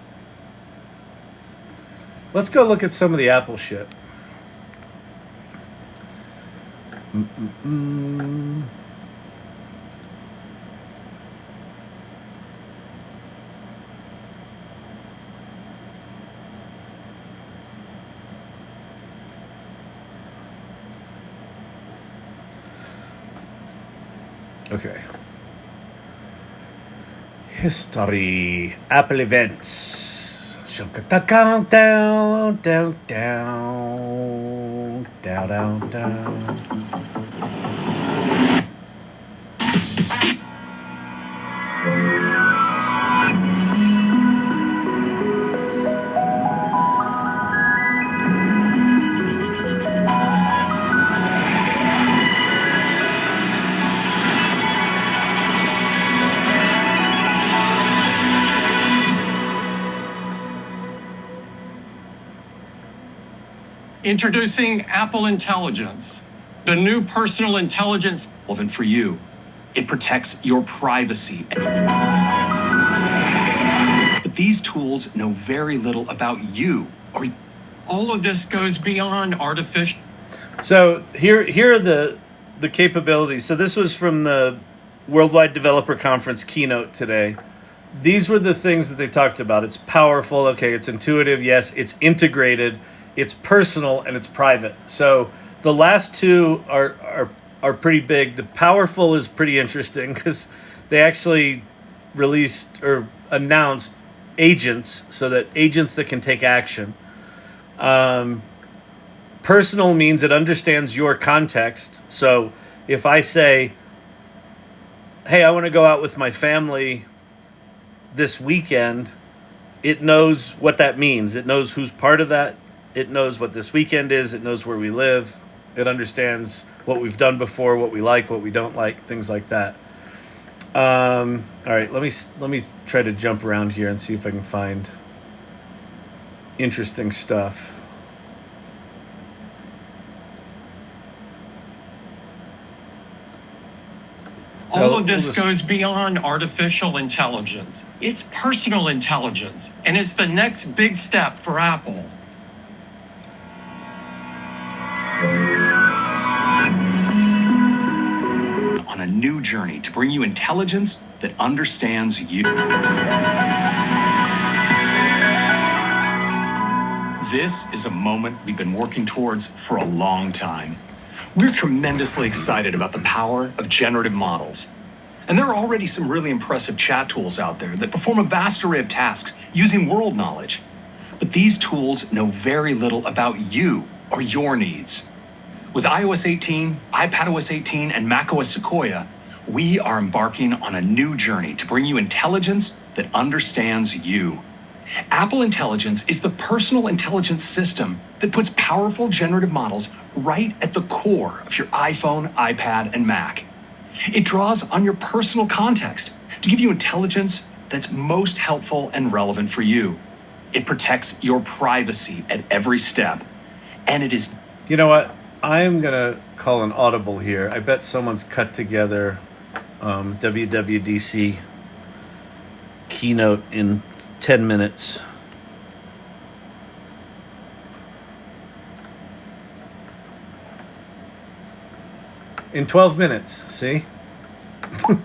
S1: Let's go look at some of the Apple shit. Okay. History. Apple events. Down, down, down, down, down, down.
S3: Introducing Apple Intelligence, the new personal intelligence relevant for you. It protects your privacy. But these tools know very little about you. Or all of this goes beyond artificial.
S1: So here are the capabilities. So this was from the Worldwide Developer Conference keynote today. These were the things that they talked about. It's powerful. Okay, it's intuitive. Yes, it's integrated. It's personal and it's private. So the last two are are pretty big. The powerful is pretty interesting because they actually released or announced agents, so that agents that can take action. Personal means it understands your context. So if I say, hey, I want to go out with my family this weekend, it knows what that means. It knows who's part of that. It knows what this weekend is. It knows where we live. It understands what we've done before, what we like, what we don't like, things like that. All right, let me try to jump around here and see if I can find interesting stuff.
S3: All of this goes beyond artificial intelligence. It's personal intelligence, and it's the next big step for Apple. On a new journey to bring you intelligence that understands you. This is a moment we've been working towards for a long time. We're tremendously excited about the power of generative models. And there are already some really impressive chat tools out there that perform a vast array of tasks using world knowledge. But these tools know very little about you or your needs. With iOS 18, iPadOS 18, and macOS Sequoia, we are embarking on a new journey to bring you intelligence that understands you. Apple Intelligence is the personal intelligence system that puts powerful generative models right at the core of your iPhone, iPad, and Mac. It draws on your personal context to give you intelligence that's most helpful and relevant for you. It protects your privacy at every step. And it is...
S1: You know what? I'm going to call an audible here. I bet someone's cut together WWDC Keynote in 10 minutes. In 12 minutes, see?
S4: A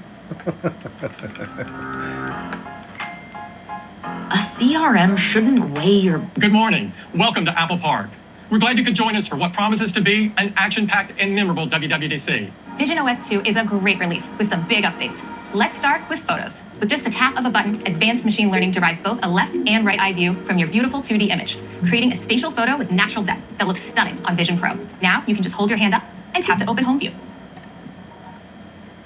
S4: CRM shouldn't weigh your...
S3: Good morning. Welcome to Apple Park. We're glad you could join us for what promises to be an action-packed and memorable WWDC.
S5: Vision OS 2 is a great release with some big updates. Let's start with photos. With just the tap of a button, advanced machine learning derives both a left and right eye view from your beautiful 2D image, creating a spatial photo with natural depth that looks stunning on Vision Pro. Now you can just hold your hand up and tap to open home view.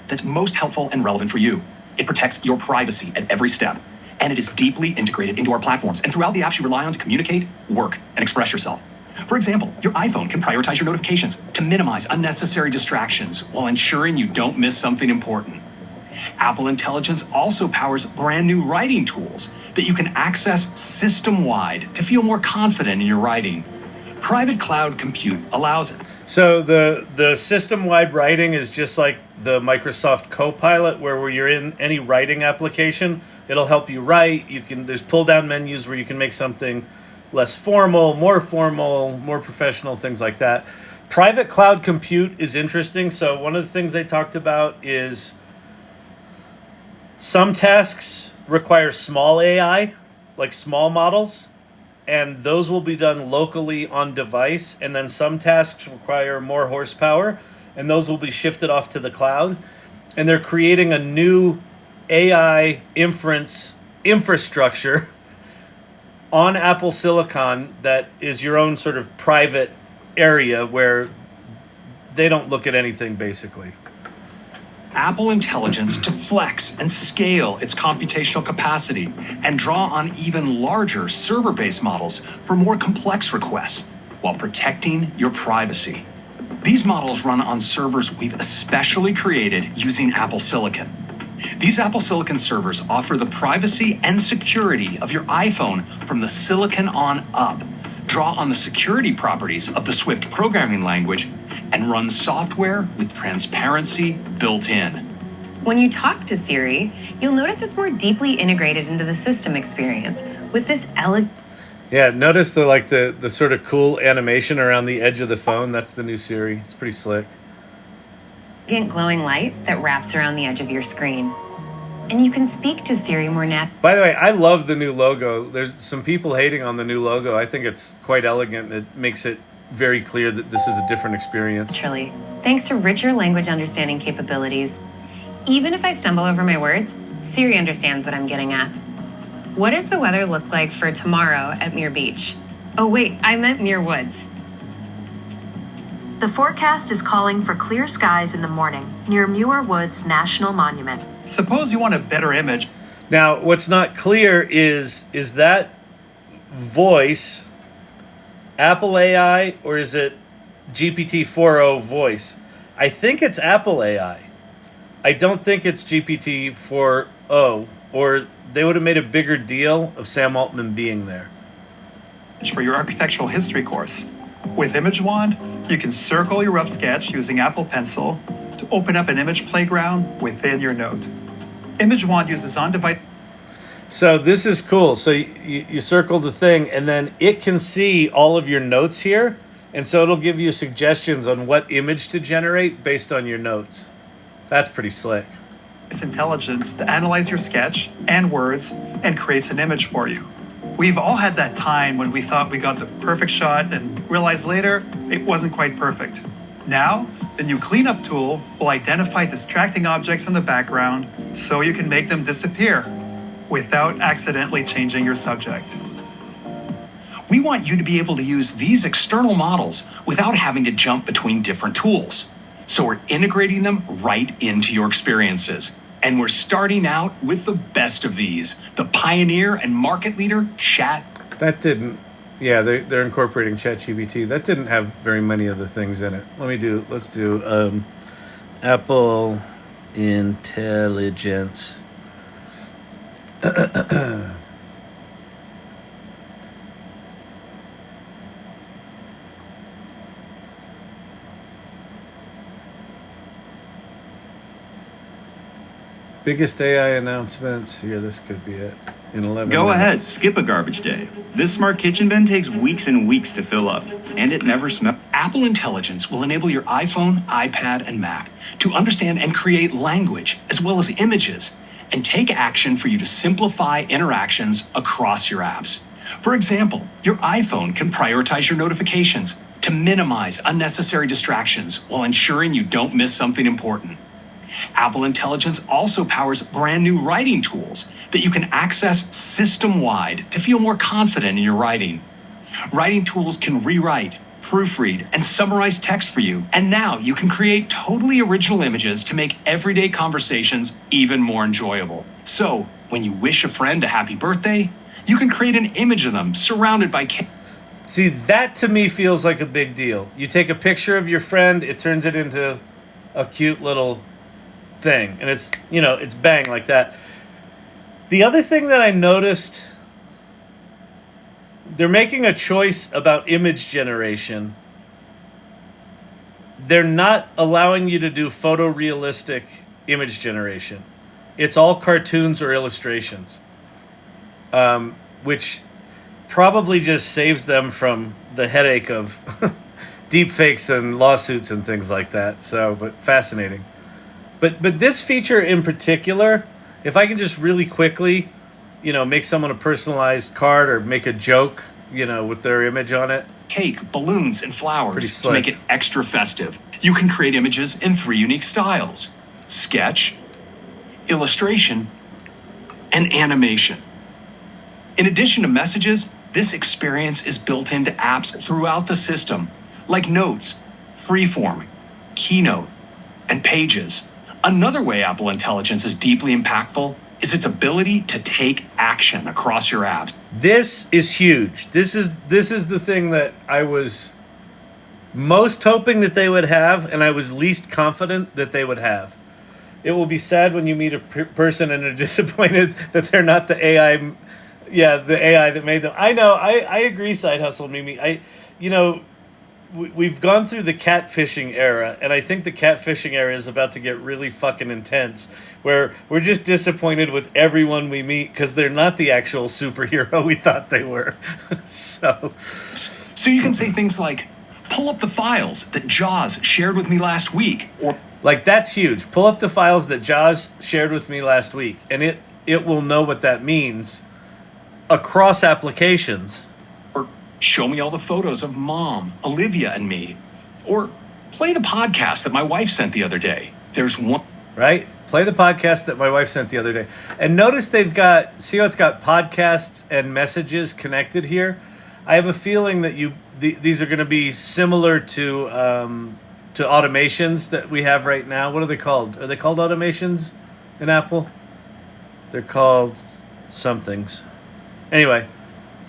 S3: That's most helpful and relevant for you. It protects your privacy at every step, and it is deeply integrated into our platforms and throughout the apps you rely on to communicate, work, and express yourself. For example, your iPhone can prioritize your notifications to minimize unnecessary distractions while ensuring you don't miss something important. Apple Intelligence also powers brand new writing tools that you can access system-wide to feel more confident in your writing. Private cloud compute allows it.
S1: So the system-wide writing is just like the Microsoft Copilot, where you're in any writing application, it'll help you write. There's pull-down menus where you can make something less formal, more professional, things like that. Private cloud compute is interesting. So one of the things they talked about is some tasks require small AI, like small models, and those will be done locally on device. And then some tasks require more horsepower, and those will be shifted off to the cloud. And they're creating a new AI inference infrastructure on Apple Silicon that is your own sort of private area where they don't look at anything, basically.
S3: Apple Intelligence to flex and scale its computational capacity and draw on even larger server-based models for more complex requests while protecting your privacy. These models run on servers we've especially created using Apple Silicon. These Apple Silicon servers offer the privacy and security of your iPhone from the silicon on up, draw on the security properties of the Swift programming language, and run software with transparency built in.
S4: When you talk to Siri, you'll notice it's more deeply integrated into the system experience with this elegant...
S1: Yeah, notice the sort of cool animation around the edge of the phone. That's the new Siri. It's pretty slick.
S4: glowing light that wraps around the edge of your screen. And you can speak to Siri more naturally.
S1: By the way, I love the new logo. There's some people hating on the new logo. I think it's quite elegant. It makes it very clear that this is a different experience.
S4: Naturally, thanks to richer language understanding capabilities. Even if I stumble over my words, Siri understands what I'm getting at. What does the weather look like for tomorrow at Muir Beach? Oh wait, I meant Muir Woods.
S6: The forecast is calling for clear skies in the morning near Muir Woods National Monument.
S7: Suppose you want a better image.
S1: Now, what's not clear is that voice Apple AI or is it GPT 4.0 voice? I think it's Apple AI. I don't think it's GPT 4.0, or they would have made a bigger deal of Sam Altman being there.
S7: For your architectural history course. With Image Wand, you can circle your rough sketch using Apple Pencil to open up an image playground within your note. Image Wand uses on-device.
S1: So this is cool. So you circle the thing, and then it can see all of your notes here, and so it'll give you suggestions on what image to generate based on your notes. That's pretty slick.
S7: It's intelligence to analyze your sketch and words and creates an image for you. We've all had that time when we thought we got the perfect shot and realized later it wasn't quite perfect. Now, the new cleanup tool will identify distracting objects in the background so you can make them disappear without accidentally changing your subject.
S3: We want you to be able to use these external models without having to jump between different tools. So we're integrating them right into your experiences. And we're starting out with the best of these, the pioneer and market leader, Chat.
S1: That didn't, yeah, they're incorporating ChatGPT. That didn't have very many of the things in it. Let's do Apple Intelligence. Biggest AI announcements. Here, this could be it. In 11
S8: Go
S1: minutes.
S8: ahead, skip a garbage day. This smart kitchen bin takes weeks and weeks to fill up, and it never smells.
S3: Apple Intelligence will enable your iPhone, iPad, and Mac to understand and create language as well as images and take action for you to simplify interactions across your apps. For example, your iPhone can prioritize your notifications to minimize unnecessary distractions while ensuring you don't miss something important. Apple Intelligence also powers brand new writing tools that you can access system-wide to feel more confident in your writing. Writing tools can rewrite, proofread, and summarize text for you. And now you can create totally original images to make everyday conversations even more enjoyable. So when you wish a friend a happy birthday, you can create an image of them surrounded by
S1: See, that to me feels like a big deal. You take a picture of your friend, it turns it into a cute little thing, and it's bang like that. The other thing that I noticed, they're making a choice about image generation. They're not allowing you to do photorealistic image generation. It's all cartoons or illustrations, which probably just saves them from the headache of deepfakes and lawsuits and things like that. So, but fascinating. But this feature in particular, if I can just really quickly, make someone a personalized card or make a joke, with their image on it.
S3: Cake, balloons, and flowers
S1: Pretty
S3: to
S1: slick.
S3: make it extra festive. You can create images in 3 unique styles: sketch, illustration, and animation. In addition to messages, this experience is built into apps throughout the system, like Notes, Freeform, Keynote, and Pages. Another way Apple Intelligence is deeply impactful is its ability to take action across your apps.
S1: This is huge. This is the thing that I was most hoping that they would have, and I was least confident that they would have. It will be sad when you meet a person and are disappointed that they're not the AI, the AI that made them. I know. I agree. Side hustle, Mimi. We've gone through the catfishing era, and I think the catfishing era is about to get really fucking intense, where we're just disappointed with everyone we meet because they're not the actual superhero we thought they were. So
S3: you can say things like, pull up the files that Jaws shared with me last week, or
S1: that's huge. Pull up the files that Jaws shared with me last week, and it will know what that means across applications.
S3: Show me all the photos of Mom, Olivia, and me. Or play the podcast that my wife sent the other day. There's one.
S1: Right? Play the podcast that my wife sent the other day. And notice they've got, see how it's got podcasts and messages connected here? I have a feeling that these are going to be similar to automations that we have right now. What are they called? Are they called automations in Apple? They're called somethings. Anyway,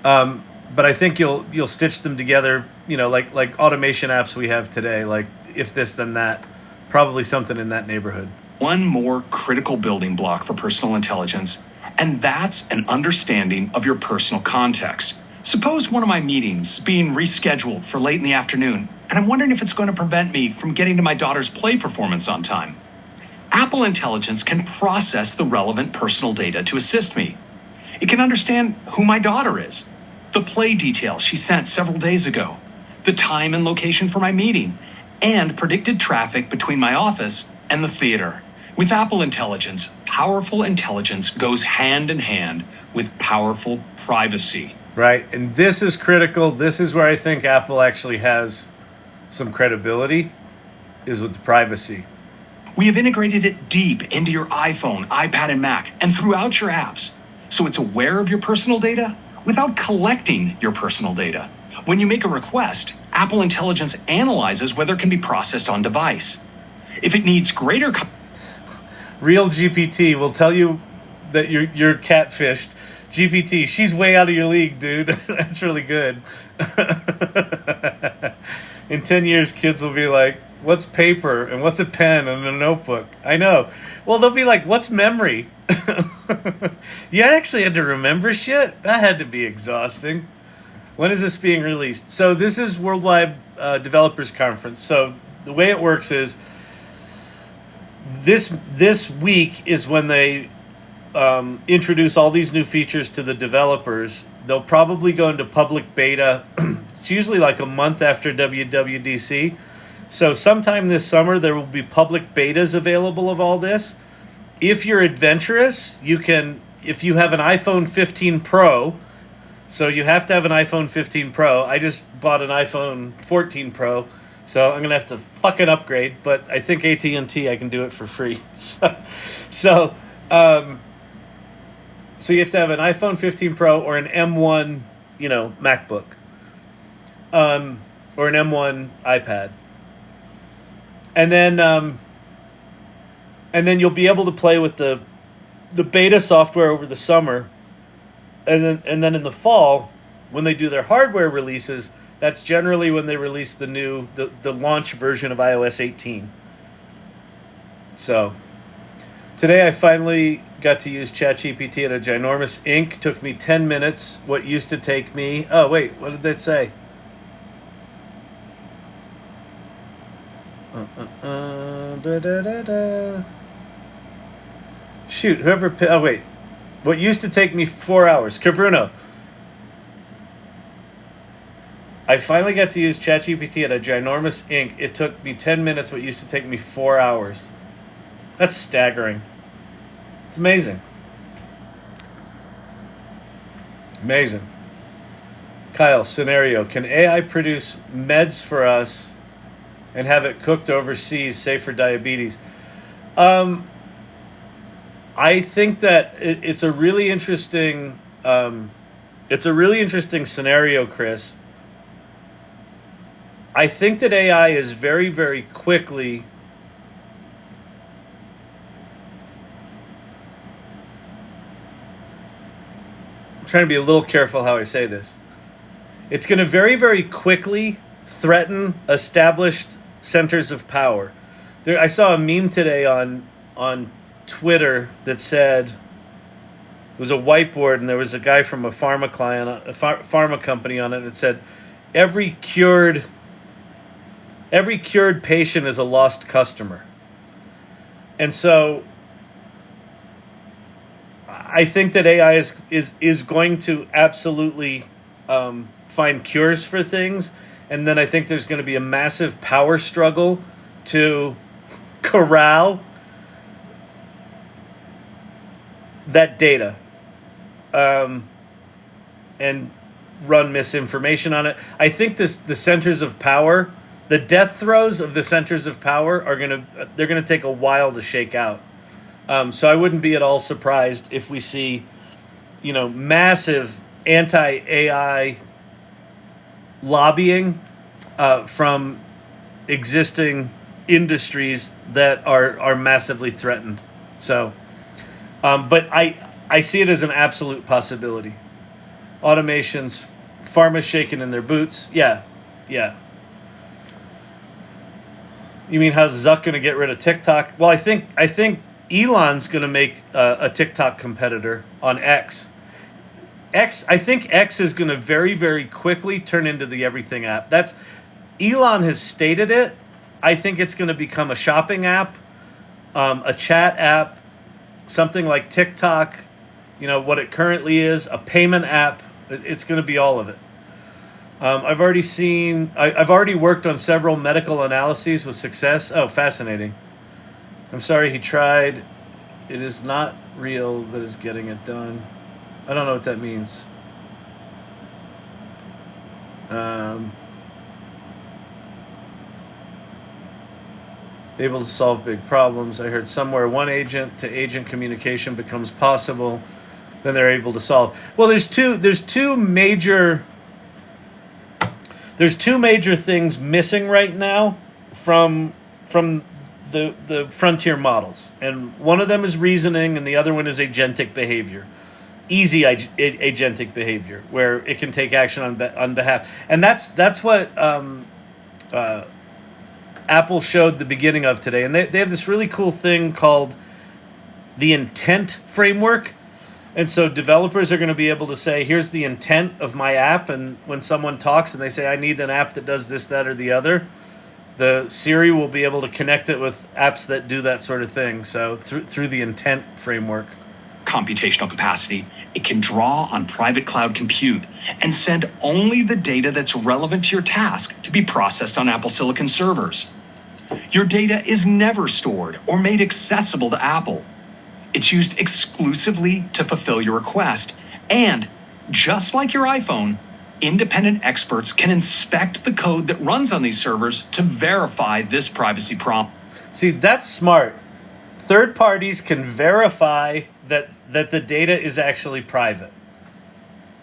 S1: but I think you'll stitch them together, like automation apps we have today, like if this then that, probably something in that neighborhood.
S3: One more critical building block for personal intelligence, and that's an understanding of your personal context. Suppose one of my meetings is being rescheduled for late in the afternoon, and I'm wondering if it's going to prevent me from getting to my daughter's play performance on time. Apple Intelligence can process the relevant personal data to assist me. It can understand who my daughter is, the play details she sent several days ago, the time and location for my meeting, and predicted traffic between my office and the theater. With Apple Intelligence, powerful intelligence goes hand in hand with powerful privacy.
S1: Right, and this is critical. This is where I think Apple actually has some credibility, is with the privacy.
S3: We have integrated it deep into your iPhone, iPad, and Mac, and throughout your apps. So it's aware of your personal data without collecting your personal data. When you make a request, Apple Intelligence analyzes whether it can be processed on device. If it needs greater...
S1: Real GPT will tell you that you're catfished. GPT, she's way out of your league, dude. That's really good. In 10 years, kids will be like, what's paper and what's a pen and a notebook? I know. Well, they'll be like, what's memory? You actually had to remember shit? That had to be exhausting. When is this being released? So this is Worldwide Developers Conference. So the way it works is this week is when they introduce all these new features to the developers. They'll probably go into public beta. It's usually like a month after WWDC. So sometime this summer, there will be public betas available of all this. If you're adventurous, you can, if you have an iPhone 15 Pro, so you have to have an iPhone 15 Pro. I just bought an iPhone 14 Pro, so I'm going to have to fucking upgrade, but I think AT&T, I can do it for free. So you have to have an iPhone 15 Pro or an M1, MacBook, or an M1 iPad. And then you'll be able to play with the beta software over the summer, and then in the fall, when they do their hardware releases, that's generally when they release the launch version of iOS 18. So today I finally got to use ChatGPT at a ginormous ink. Took me 10 minutes. What used to take me... Oh, wait, what did that say? Shoot, whoever... Oh, wait. What used to take me 4 hours. Cabruno. I finally got to use ChatGPT at a ginormous ink. It took me 10 minutes, what used to take me 4 hours. That's staggering. It's amazing. Amazing. Kyle, scenario. Can AI produce meds for us and have it cooked overseas, say for diabetes? I think that it's a really interesting scenario, Chris. I think that AI is very, very quickly I'm trying to be a little careful how I say this. It's going to very, very quickly threaten established centers of power. I saw a meme today on Twitter that said, it was a whiteboard, and there was a guy from a pharma company on it that said, every cured patient is a lost customer. And so I think that AI is going to absolutely find cures for things, and then I think there's going to be a massive power struggle to corral that data. And run misinformation on it. I think the centers of power, the death throes of the centers of power they're gonna take a while to shake out. So I wouldn't be at all surprised if we see, massive anti-AI lobbying from existing industries that are massively threatened. So, but I see it as an absolute possibility. Automations, pharma's shaking in their boots. Yeah. You mean how's Zuck going to get rid of TikTok? Well, I think Elon's going to make a TikTok competitor on X. I think X is going to very, very quickly turn into the everything app. Elon has stated it. I think it's going to become a shopping app, a chat app, something like TikTok, what it currently is, a payment app. It's going to be all of it. I've already worked on several medical analyses with success. Oh, fascinating. I'm sorry he tried. It is not real that is getting it done. I don't know what that means. Able to solve big problems. I heard somewhere one agent to agent communication becomes possible, then they're able to solve. Well, there's two major things missing right now from the frontier models, and one of them is reasoning, and the other one is agentic behavior. Easy agentic behavior, where it can take action on behalf, and that's what Apple showed the beginning of today. And they have this really cool thing called the intent framework. And so developers are going to be able to say, here's the intent of my app. And when someone talks and they say, I need an app that does this, that, or the other, the Siri will be able to connect it with apps that do that sort of thing. So through the intent framework.
S3: Computational capacity, it can draw on private cloud compute and send only the data that's relevant to your task to be processed on Apple Silicon servers. Your data is never stored or made accessible to Apple. It's used exclusively to fulfill your request. And just like your iPhone, independent experts can inspect the code that runs on these servers to verify this privacy prompt.
S1: See, that's smart. Third parties can verify that the data is actually private.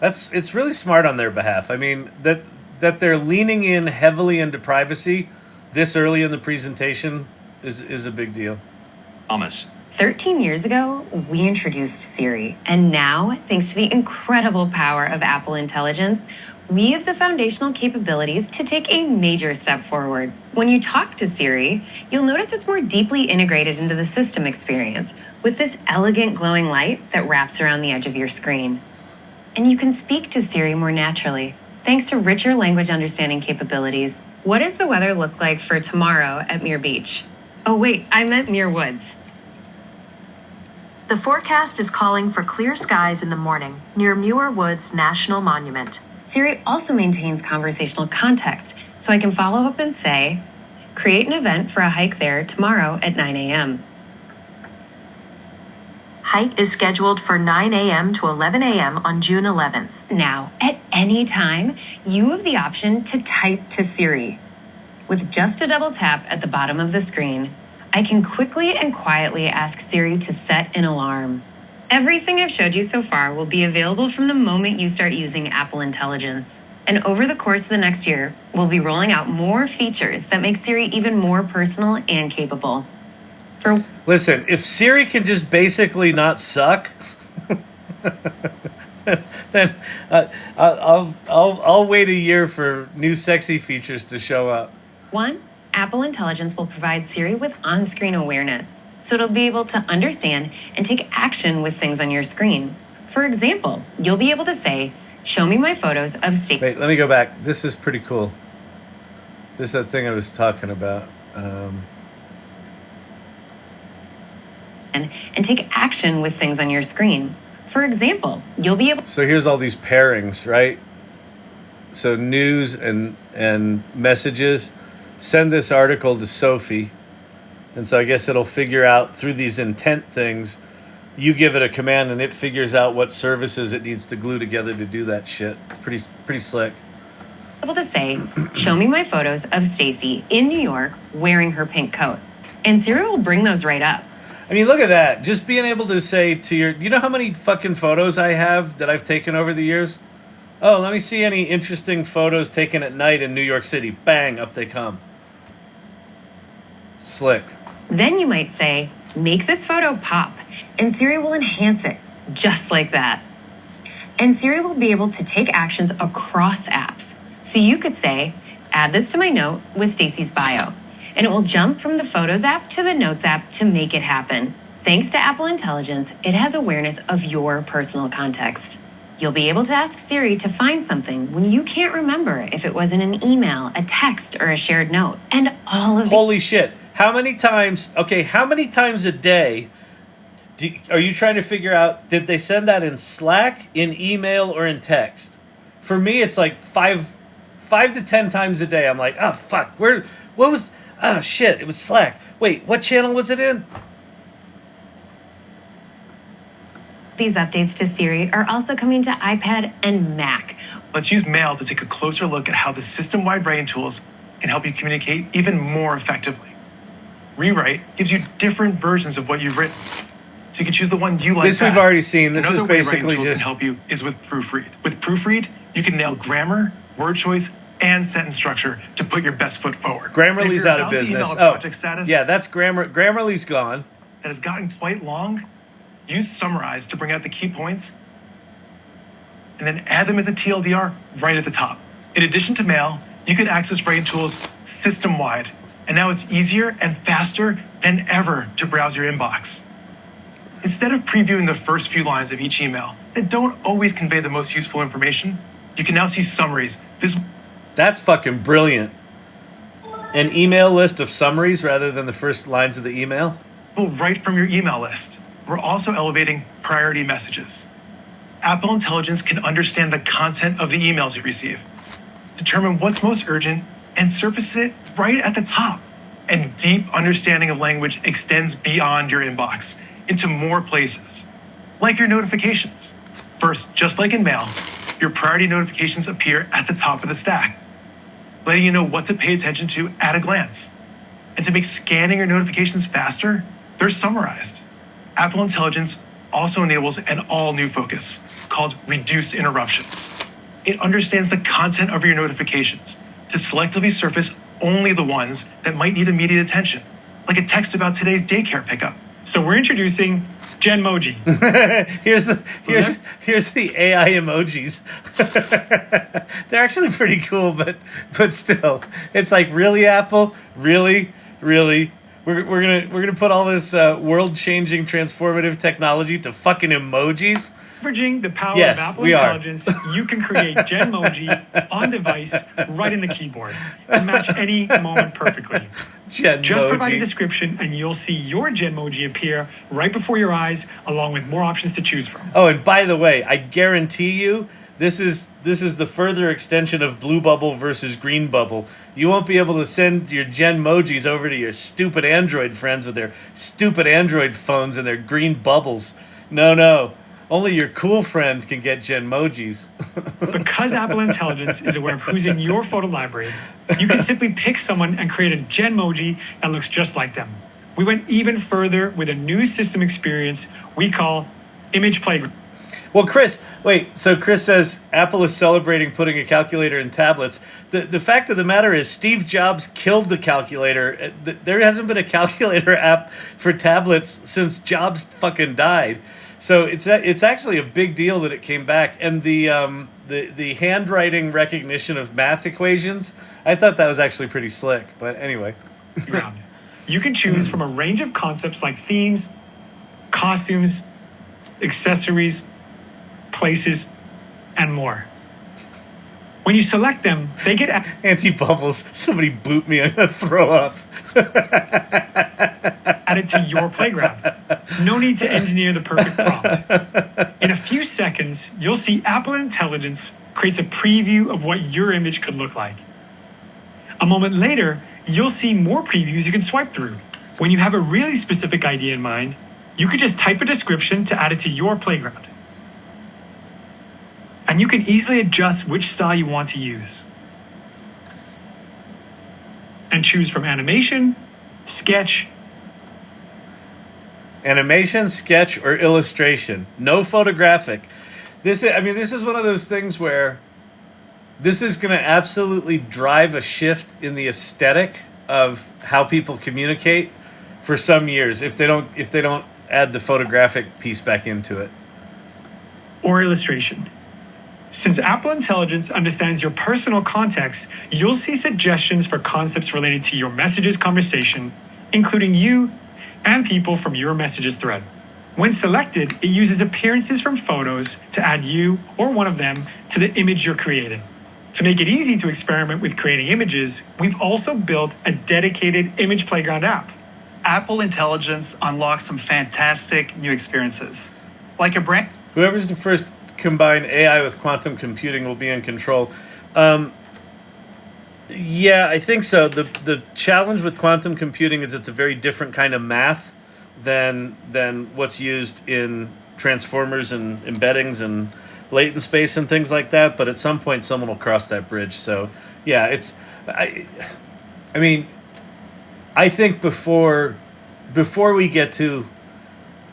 S1: It's really smart on their behalf. I mean, that they're leaning in heavily into privacy this early in the presentation is a big deal.
S3: Thomas.
S4: 13 years ago, we introduced Siri, and now, thanks to the incredible power of Apple Intelligence, we have the foundational capabilities to take a major step forward. When you talk to Siri, you'll notice it's more deeply integrated into the system experience with this elegant glowing light that wraps around the edge of your screen. And you can speak to Siri more naturally, thanks to richer language understanding capabilities. What does the weather look like for tomorrow at Muir Beach? Oh wait, I meant Muir Woods.
S6: The forecast is calling for clear skies in the morning near Muir Woods National Monument.
S4: Siri also maintains conversational context, so I can follow up and say, create an event for a hike there tomorrow at 9 a.m.
S6: Hike is scheduled for 9 a.m. to 11 a.m. on June 11th.
S4: Now, at any time, you have the option to type to Siri. With just a double tap at the bottom of the screen, I can quickly and quietly ask Siri to set an alarm. Everything I've showed you so far will be available from the moment you start using Apple Intelligence. And over the course of the next year, we'll be rolling out more features that make Siri even more personal and capable.
S1: Listen, if Siri can just basically not suck, then I'll wait a year for new sexy features to show up.
S4: 1, Apple Intelligence will provide Siri with on-screen awareness, so it'll be able to understand and take action with things on your screen. For example, you'll be able to say, show me my photos of state.
S1: Wait, let me go back. This is pretty cool. This is that thing I was talking about.
S4: And take action with things on your screen. For example, you'll be able.
S1: So here's all these pairings, right? So news and messages. Send this article to Sophie. And so I guess it'll figure out through these intent things you give it a command and it figures out what services it needs to glue together to do that shit. It's pretty slick.
S4: Able to say, show me my photos of Stacy in New York wearing her pink coat. And Siri will bring those right up.
S1: I mean, look at that. Just being able to say to you know how many fucking photos I have that I've taken over the years? Oh, let me see any interesting photos taken at night in New York City. Bang, up they come. Slick.
S4: Then you might say, make this photo pop, and Siri will enhance it, just like that. And Siri will be able to take actions across apps. So you could say, add this to my note with Stacy's bio, and it will jump from the Photos app to the Notes app to make it happen. Thanks to Apple Intelligence, it has awareness of your personal context. You'll be able to ask Siri to find something when you can't remember if it was in an email, a text, or a shared note. And all of
S1: Holy shit. How many times a day are you trying to figure out, did they send that in Slack, in email, or in text? For me, it's like 5 to 10 times a day. I'm like, oh, fuck. It was Slack. Wait, what channel was it in?
S4: these updates to Siri are also coming to iPad and Mac.
S9: Let's use Mail to take a closer look at how the system-wide writing tools can help you communicate even more effectively. Rewrite gives you different versions of what you've written, so you can choose the one you like
S1: This
S9: best.
S1: we've already seen. This is
S9: Another way
S1: basically
S9: writing tools
S1: just
S9: can help you is with Proofread. With Proofread, you can nail grammar, word choice, and sentence structure to put your best foot forward.
S1: Grammarly's
S9: If you're
S1: out of
S9: about to
S1: business.
S9: email a
S1: Oh,
S9: project status
S1: yeah, that's Grammarly's gone.
S9: that has gotten quite long, use Summarize to bring out the key points and then add them as a TLDR right at the top. In addition to Mail, you can access writing tools system-wide, and now it's easier and faster than ever to browse your inbox. Instead of previewing the first few lines of each email that don't always convey the most useful information, you can now see summaries.
S1: That's fucking brilliant. An email list of summaries rather than the first lines of the email?
S9: Well, right from your email list. We're also elevating priority messages. Apple Intelligence can understand the content of the emails you receive, determine what's most urgent, and surface it right at the top. And deep understanding of language extends beyond your inbox into more places, like your notifications. First, just like in Mail, your priority notifications appear at the top of the stack, letting you know what to pay attention to at a glance. And to make scanning your notifications faster, they're summarized. Apple Intelligence also enables an all-new focus called Reduce Interruptions. It understands the content of your notifications to selectively surface only the ones that might need immediate attention, like a text about today's daycare pickup.
S10: So we're introducing Genmoji.
S1: here's the AI emojis. They're actually pretty cool, but still, it's like, really, Apple, really. We're gonna put all this world-changing transformative technology to fucking emojis.
S10: Leveraging the power
S1: Yes,
S10: of Apple
S1: we are.
S10: Intelligence, you can create Genmoji on device right in the keyboard and match any moment perfectly.
S1: Genmoji.
S10: Just provide a description and you'll see your Genmoji appear right before your eyes, along with more options to choose from.
S1: Oh, and by the way, I guarantee you, this is the further extension of Blue Bubble versus Green Bubble. You won't be able to send your Genmojis over to your stupid Android friends with their stupid Android phones and their green bubbles. No. Only your cool friends can get Genmojis.
S10: Because Apple Intelligence is aware of who's in your photo library, you can simply pick someone and create a Genmoji that looks just like them. We went even further with a new system experience we call Image Playground.
S1: Well, Chris, wait. So Chris says Apple is celebrating putting a calculator in tablets. The fact of the matter is Steve Jobs killed the calculator. There hasn't been a calculator app for tablets since Jobs fucking died. So it's actually a big deal that it came back. And the handwriting recognition of math equations, I thought that was actually pretty slick. But anyway.
S10: You can choose from a range of concepts like themes, costumes, accessories, places, and more. When you select them, they get
S1: anti-bubbles. Somebody boot me. I'm going to throw up.
S10: added to your playground. No need to engineer the perfect prompt. In a few seconds, you'll see Apple Intelligence creates a preview of what your image could look like. A moment later, you'll see more previews you can swipe through. When you have a really specific idea in mind, You could just type a description to add it to your playground. And you can easily adjust which style you want to use. And choose from animation, sketch,
S1: Animation, sketch, or illustration. No photographic. This is one of those things where this is going to absolutely drive a shift in the aesthetic of how people communicate for some years if they don't add the photographic piece back into it.
S10: or illustration. Since Apple Intelligence understands your personal context, you'll see suggestions for concepts related to your messages conversation, including you and people from your messages thread. When selected, it uses appearances from photos to add you or one of them to the image you're creating. To make it easy to experiment with creating images, we've also built a dedicated image playground app.
S7: Apple Intelligence unlocks some fantastic new experiences. Like a brand.
S1: Whoever's the first to combine AI with quantum computing will be in control. Yeah, I think so. The challenge with quantum computing is it's a very different kind of math than what's used in transformers and embeddings and latent space and things like that. But at some point, someone will cross that bridge. So yeah, I think before we get to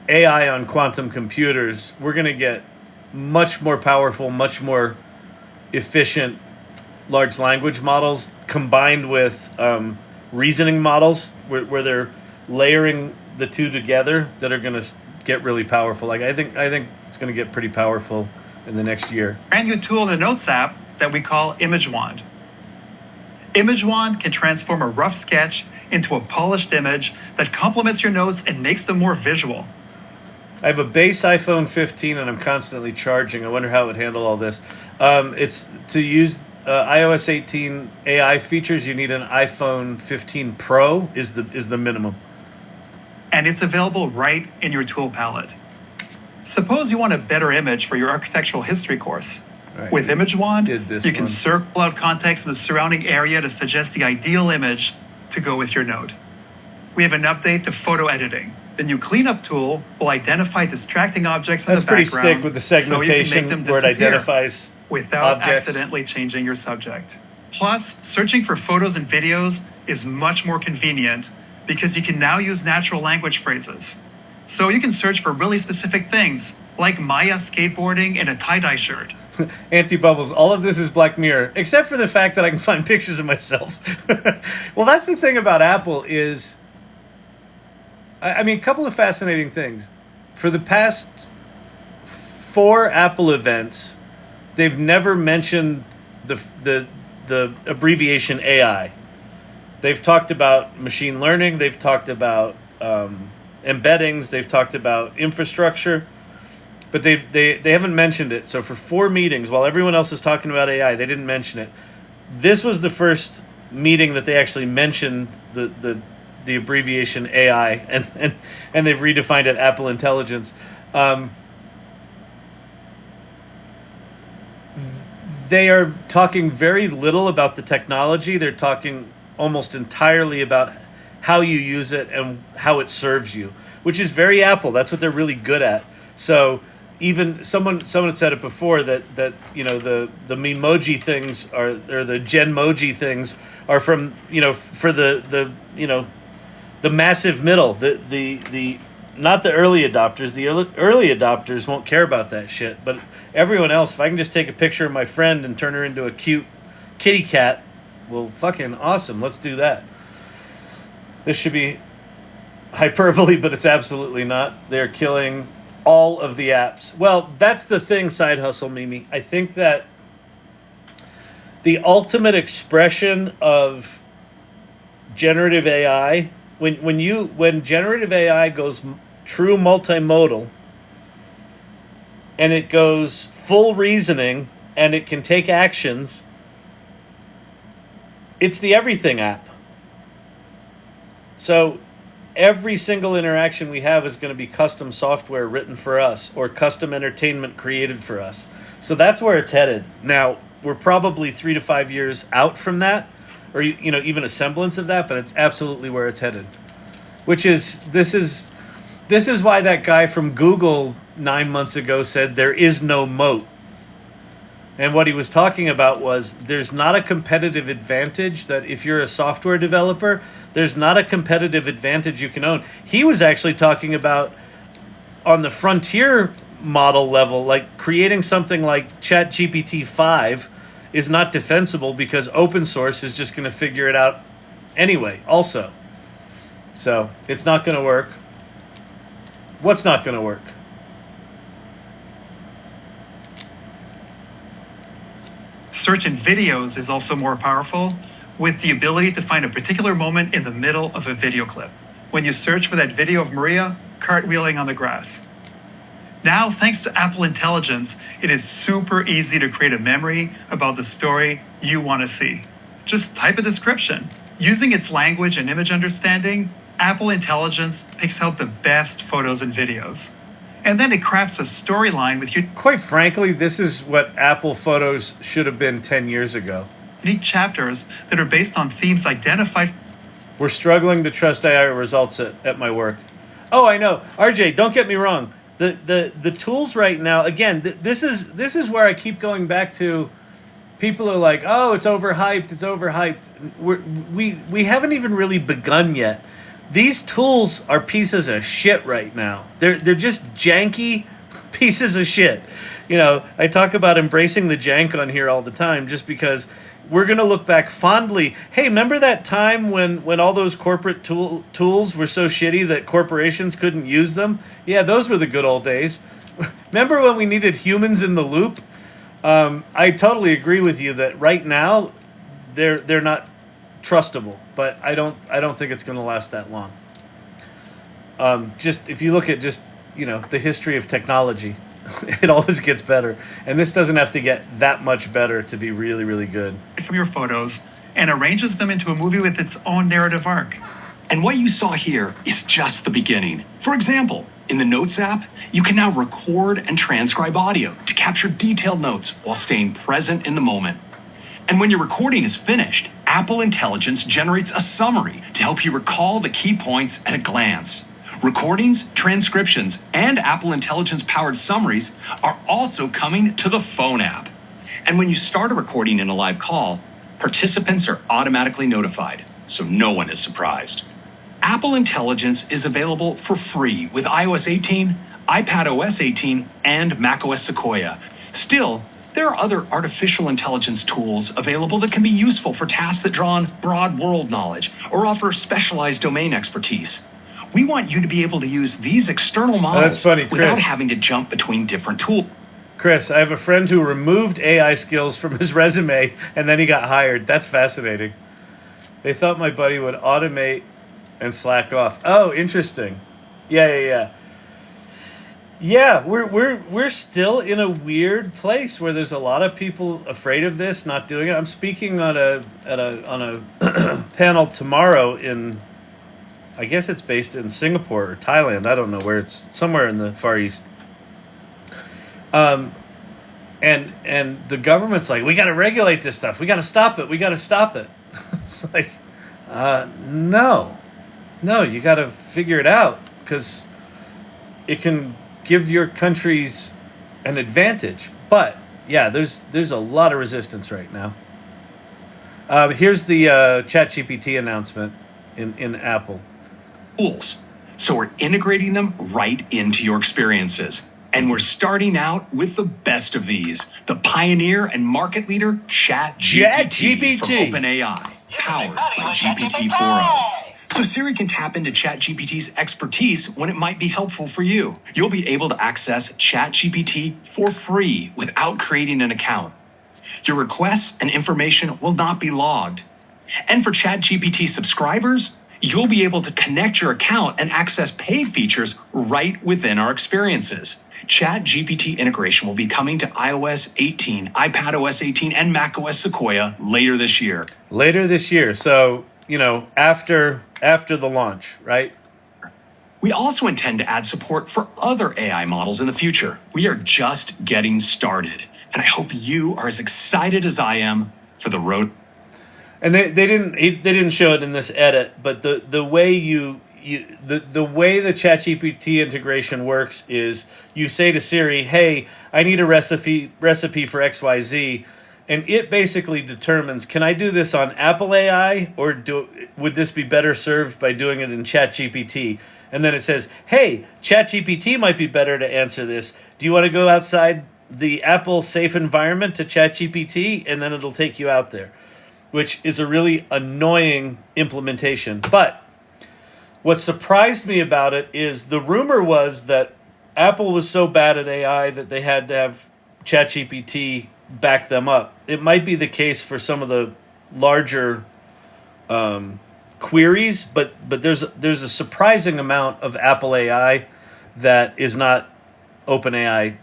S1: AI on quantum computers, we're going to get much more powerful, much more efficient large language models combined with reasoning models where they're layering the two together that are going to get really powerful. Like I think it's going to get pretty powerful in the next year.
S7: Brand new tool in the Notes app that we call Image Wand. Image Wand can transform a rough sketch into a polished image that complements your notes and makes them more visual.
S1: I have a base iPhone 15 and I'm constantly charging. I wonder how it would handle all this. It's to use iOS 18 AI features. You need an iPhone 15 Pro is the minimum.
S7: And it's available right in your tool palette. Suppose you want a better image for your architectural history course. Right. With Image Wand, you can circle out context in the surrounding area to suggest the ideal image to go with your note. We have an update to photo editing. The new cleanup tool will identify distracting objects in the background.
S1: That's pretty stick with the segmentation where it identifies
S7: without
S1: objects.
S7: Accidentally changing your subject. Plus, searching for photos and videos is much more convenient because you can now use natural language phrases. So you can search for really specific things, like Maya skateboarding in a tie-dye shirt.
S1: Anti-bubbles, all of this is Black Mirror, except for the fact that I can find pictures of myself. Well, that's the thing about Apple is, a couple of fascinating things. For the past 4 Apple events, they've never mentioned the abbreviation AI. They've talked about machine learning. They've talked about embeddings. They've talked about infrastructure, but they haven't mentioned it. So for 4 meetings, while everyone else is talking about AI, they didn't mention it. This was the first meeting that they actually mentioned the abbreviation AI, and they've redefined it Apple Intelligence. They are talking very little about the technology. They're talking almost entirely about how you use it and how it serves you, which is very Apple. That's what they're really good at. So even someone had said it before that the Memoji things or the Genmoji things are from for the massive middle, the not the early adopters. The early adopters won't care about that shit, but everyone else, if I can just take a picture of my friend and turn her into a cute kitty cat, well, fucking awesome. Let's do that. This should be hyperbole, but it's absolutely not. They're killing all of the apps. Well, that's the thing, Side Hustle Mimi. I think that the ultimate expression of generative AI, when generative AI goes true multimodal and it goes full reasoning and it can take actions, it's the everything app. So every single interaction we have is going to be custom software written for us or custom entertainment created for us. So that's where it's headed. Now, we're probably 3 to 5 years out from that, or even a semblance of that, but it's absolutely where it's headed. This This is why that guy from Google 9 months ago said there is no moat. And what he was talking about was there's not a competitive advantage that if you're a software developer, there's not a competitive advantage you can own. He was actually talking about on the frontier model level, like creating something like ChatGPT 5 is not defensible because open source is just going to figure it out anyway also. So it's not going to work. What's not going to work?
S7: Search in videos is also more powerful, with the ability to find a particular moment in the middle of a video clip. When you search for that video of Maria cartwheeling on the grass. Now, thanks to Apple Intelligence, it is super easy to create a memory about the story you want to see. Just type a description. Using its language and image understanding, Apple Intelligence picks out the best photos and videos. And then it crafts a storyline with you.
S1: Quite frankly, this is what Apple Photos should have been 10 years ago.
S7: Unique chapters that are based on themes identified.
S1: We're struggling to trust AI results at my work. Oh, I know. RJ, don't get me wrong. The tools right now, again, this is where I keep going back to. People are like, oh, it's overhyped. It's overhyped. We haven't even really begun yet. These tools are pieces of shit right now. They're just janky pieces of shit. You know, I talk about embracing the jank on here all the time just because we're going to look back fondly. Hey, remember that time when all those corporate tools were so shitty that corporations couldn't use them? Yeah, those were the good old days. Remember when we needed humans in the loop? I totally agree with you that right now they're not trustable, but I don't think it's going to last that long. Just if you look at just, you know, the history of technology, it always gets better, and this doesn't have to get that much better to be really, really good.
S7: From your photos and arranges them into a movie with its own narrative arc.
S3: And what you saw here is just the beginning. For example, in the Notes app, you can now record and transcribe audio to capture detailed notes while staying present in the moment. And when your recording is finished, Apple Intelligence generates a summary to help you recall the key points at a glance. Recordings, transcriptions, and Apple Intelligence-powered summaries are also coming to the phone app. And when you start a recording in a live call, participants are automatically notified, so no one is surprised. Apple Intelligence is available for free with iOS 18, iPadOS 18, and macOS Sequoia. Still, there are other artificial intelligence tools available that can be useful for tasks that draw on broad world knowledge or offer specialized domain expertise. We want you to be able to use these external models without having to jump between different tools.
S1: Chris, I have a friend who removed AI skills from his resume and then he got hired. That's fascinating. They thought my buddy would automate and slack off. Oh, interesting. Yeah. Yeah, we're still in a weird place where there's a lot of people afraid of this, not doing it. I'm speaking on a panel tomorrow in, I guess it's based in Singapore or Thailand. I don't know where. It's somewhere in the Far East. And the government's like, we got to regulate this stuff. We got to stop it. It's like, no, you got to figure it out because it can give your countries an advantage. But yeah, there's a lot of resistance right now. Here's the ChatGPT announcement in Apple.
S3: Tools. So we're integrating them right into your experiences. And we're starting out with the best of these. The pioneer and market leader, ChatGPT from OpenAI, powered by GPT-4o. So Siri can tap into ChatGPT's expertise when it might be helpful for you. You'll be able to access ChatGPT for free without creating an account. Your requests and information will not be logged. And for ChatGPT subscribers, you'll be able to connect your account and access paid features right within our experiences. ChatGPT integration will be coming to iOS 18, iPadOS 18, and macOS Sequoia later this year.
S1: So, you know, after the launch, right?
S3: We also intend to add support for other AI models in the future. We are just getting started, and I hope you are as excited as I am for the road.
S1: And they didn't show it in this edit, but the way you the way the ChatGPT integration works is you say to Siri, "Hey, I need a recipe for XYZ," and it basically determines, can I do this on Apple AI, or would this be better served by doing it in ChatGPT? And then it says, "Hey, ChatGPT might be better to answer this. Do you want to go outside the Apple safe environment to ChatGPT?" And then it'll take you out there, which is a really annoying implementation. But what surprised me about it is the rumor was that Apple was so bad at AI that they had to have ChatGPT back them up. It might be the case for some of the larger queries, but there's a surprising amount of Apple AI that is not OpenAI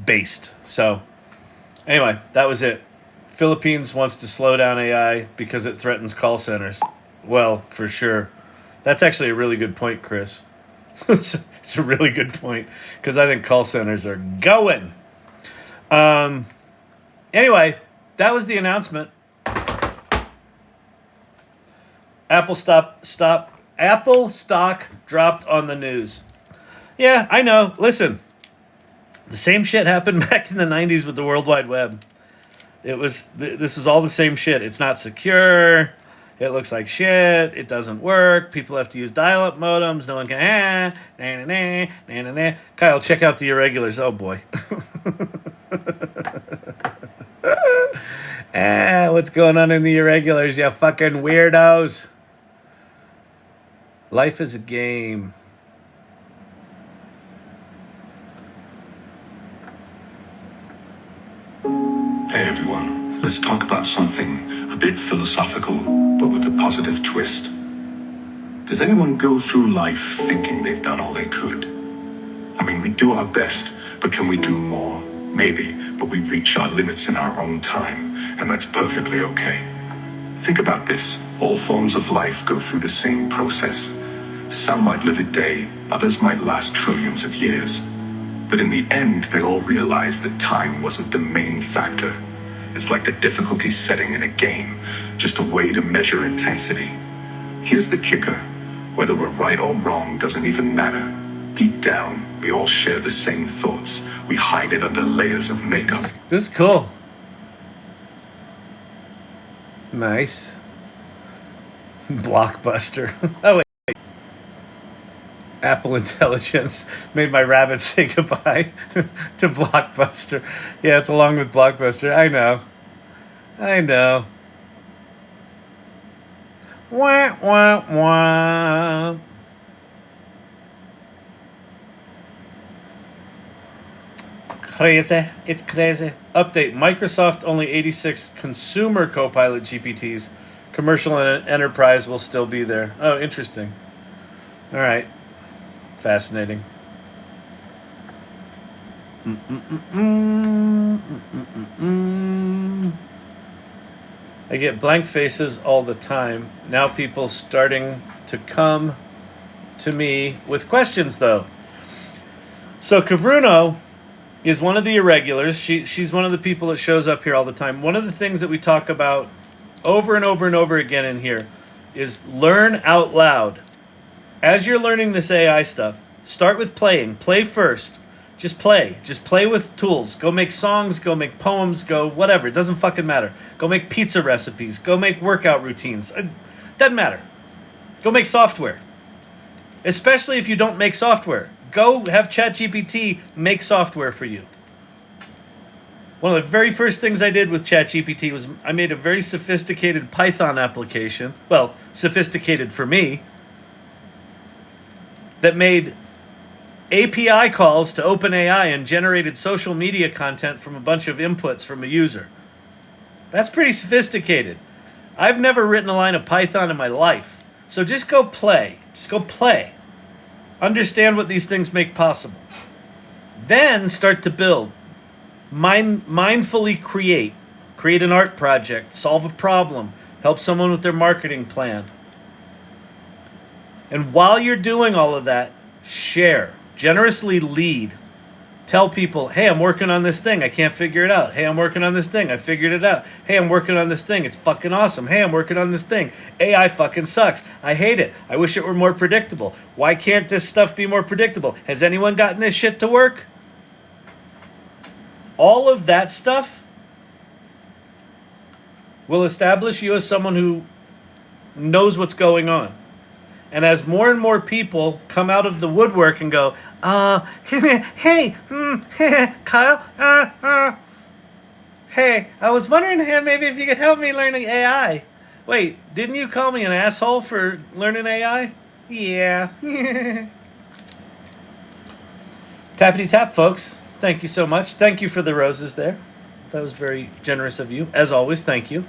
S1: based. So anyway, that was it. Philippines wants to slow down AI because it threatens call centers. Well, for sure. That's actually a really good point, Chris. It's a really good point because I think call centers are going. Anyway, that was the announcement. Apple stock dropped on the news. Yeah, I know. Listen, the same shit happened back in the 90s with the World Wide Web. This was all the same shit. It's not secure. It looks like shit. It doesn't work. People have to use dial-up modems. No one can. Kyle, check out the Irregulars. Oh boy. What's going on in the Irregulars, you fucking weirdos? Life is a game.
S11: Hey everyone, let's talk about something a bit philosophical, but with a positive twist. Does anyone go through life thinking they've done all they could? I mean, we do our best, but can we do more? Maybe, but we reach our limits in our own time, and that's perfectly okay. Think about this. All forms of life go through the same process. Some might live a day, others might last trillions of years. But in the end, they all realize that time wasn't the main factor. It's like the difficulty setting in a game, just a way to measure intensity. Here's the kicker. Whether we're right or wrong doesn't even matter. Deep down, we all share the same thoughts. We hide it under layers of makeup.
S1: This is cool. Nice. Blockbuster. Oh, wait. Apple Intelligence made my rabbit say goodbye to Blockbuster. Yeah, it's along with Blockbuster. I know. Wah, wah, wah. Crazy. It's crazy. Update. Microsoft only 86 consumer Copilot GPTs. Commercial and enterprise will still be there. Oh, interesting. All right. Fascinating. I get blank faces all the time. Now people starting to come to me with questions, though. So Kavruno is one of the irregulars. She's one of the people that shows up here all the time. One of the things that we talk about over and over and over again in here is learn out loud. As you're learning this AI stuff, start with playing. Play first. Just play. Just play with tools. Go make songs, go make poems, go whatever. It doesn't fucking matter. Go make pizza recipes. Go make workout routines. It doesn't matter. Go make software. Especially if you don't make software. Go have ChatGPT make software for you. One of the very first things I did with ChatGPT was I made a very sophisticated Python application. Well, sophisticated for me. That made API calls to OpenAI and generated social media content from a bunch of inputs from a user. That's pretty sophisticated. I've never written a line of Python in my life. So just go play. Just go play. Understand what these things make possible. Then start to build. Mindfully create. Create an art project. Solve a problem. Help someone with their marketing plan. And while you're doing all of that, share. Generously lead. Tell people, hey, I'm working on this thing. I can't figure it out. Hey, I'm working on this thing. I figured it out. Hey, I'm working on this thing. It's fucking awesome. Hey, I'm working on this thing. AI fucking sucks. I hate it. I wish it were more predictable. Why can't this stuff be more predictable? Has anyone gotten this shit to work? All of that stuff will establish you as someone who knows what's going on. And as more and more people come out of the woodwork and go, hey, Kyle, hey, I was wondering maybe if you could help me learning AI. Wait, didn't you call me an asshole for learning AI? Yeah. Tappity tap, folks. Thank you so much. Thank you for the roses there. That was very generous of you. As always, thank you.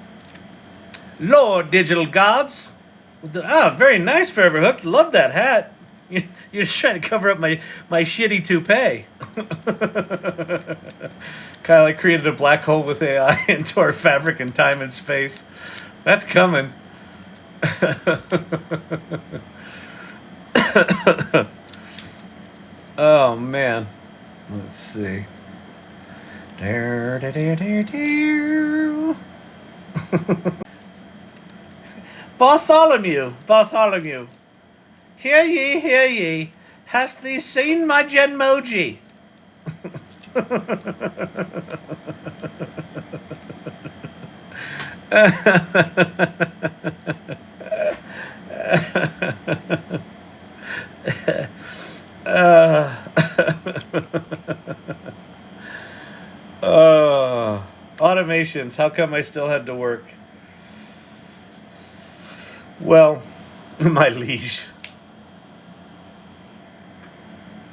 S1: Lord Digital Gods. Very nice, Forever Hooked. Love that hat. You're just trying to cover up my shitty toupee. Kyle, I created a black hole with AI into our fabric and time and space. That's coming. Oh, man. Let's see. Bartholomew. Hear ye. Hast thee seen my Genmoji? Automations. How come I still had to work? Well, my liege.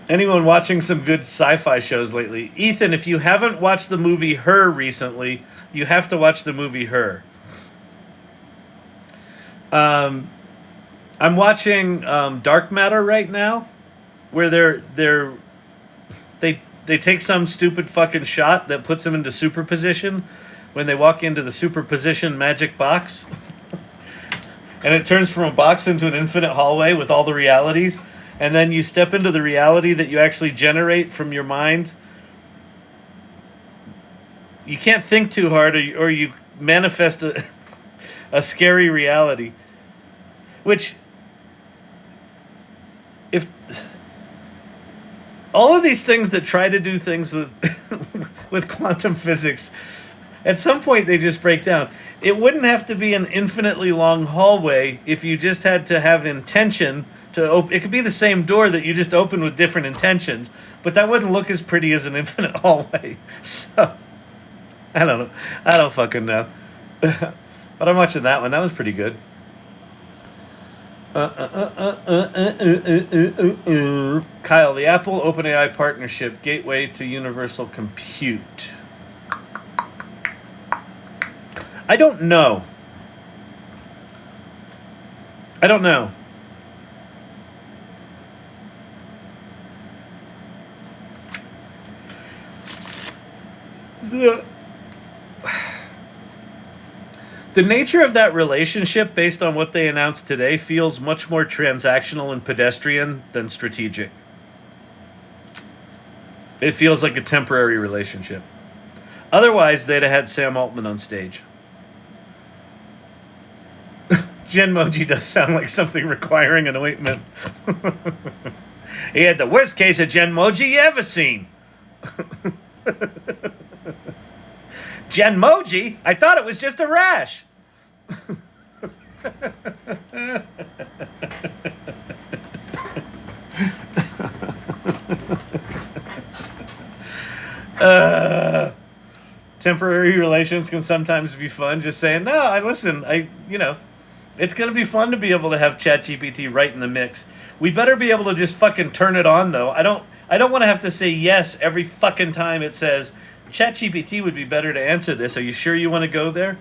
S1: Anyone watching some good sci-fi shows lately? Ethan, if you haven't watched the movie Her recently, you have to watch the movie Her. I'm watching Dark Matter right now, where they take some stupid fucking shot that puts them into superposition when they walk into the superposition magic box. And it turns from a box into an infinite hallway with all the realities. And then you step into the reality that you actually generate from your mind. You can't think too hard or you manifest a scary reality. Which, if all of these things that try to do things with with quantum physics, at some point they just break down. It wouldn't have to be an infinitely long hallway if you just had to have intention to open. It could be the same door that you just open with different intentions, but that wouldn't look as pretty as an infinite hallway. So, I don't know. I don't fucking know. But I'm watching that one. That was pretty good. Kyle, the Apple OpenAI partnership, gateway to universal compute. I don't know. The nature of that relationship, based on what they announced today, feels much more transactional and pedestrian than strategic. It feels like a temporary relationship. Otherwise, they'd have had Sam Altman on stage. Genmoji does sound like something requiring an ointment. He had the worst case of Genmoji you ever seen. Genmoji? I thought it was just a rash. Temporary relations can sometimes be fun. Just saying, it's going to be fun to be able to have ChatGPT right in the mix. We better be able to just fucking turn it on, though. I don't want to have to say yes every fucking time it says, ChatGPT would be better to answer this. Are you sure you want to go there?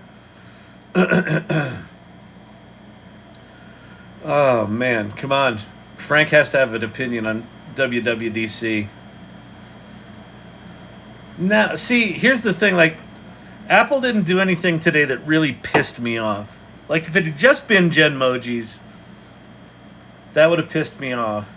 S1: Oh, man. Come on. Frank has to have an opinion on WWDC. Now, see, here's the thing. Like, Apple didn't do anything today that really pissed me off. Like, if it had just been Genmojis, that would have pissed me off.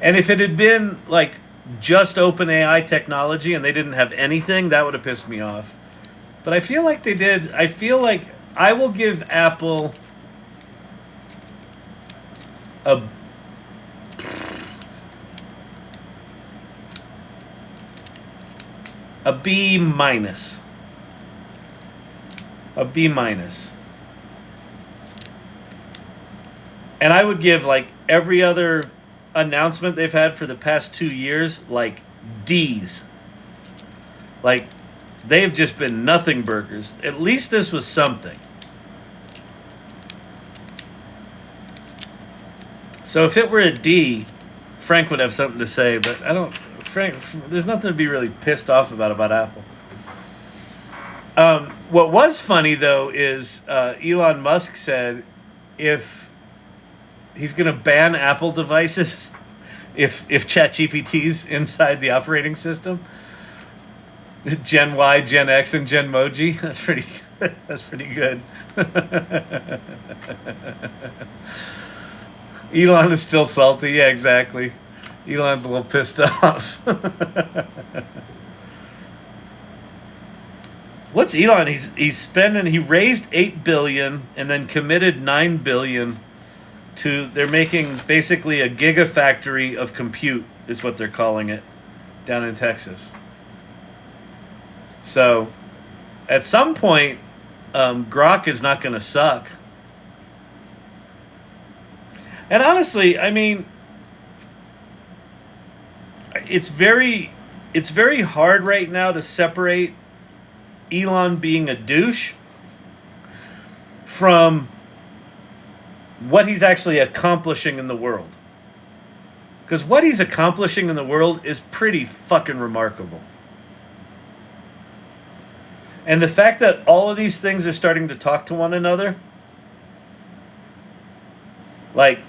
S1: And if it had been like just OpenAI technology and they didn't have anything, that would have pissed me off. But I feel like they did. I feel like I will give Apple a B minus. A B minus. And I would give like every other announcement they've had for the past 2 years like D's. Like they've just been nothing burgers. At least this was something. So if it were a D, Frank would have something to say, but I don't. Frank, there's nothing to be really pissed off about Apple. What was funny though is Elon Musk said if he's going to ban Apple devices if ChatGPT's inside the operating system. Gen Y, Gen X, and Gen Moji. That's pretty good. Elon is still salty. Yeah, exactly. Elon's a little pissed off. What's Elon? He's spending. He raised $8 billion and then committed $9 billion to. They're making basically a gigafactory of compute, is what they're calling it, down in Texas. So, at some point, Grok is not going to suck. And honestly, I mean, it's very hard right now to separate Elon being a douche from what he's actually accomplishing in the world. Because what he's accomplishing in the world is pretty fucking remarkable. And the fact that all of these things are starting to talk to one another, like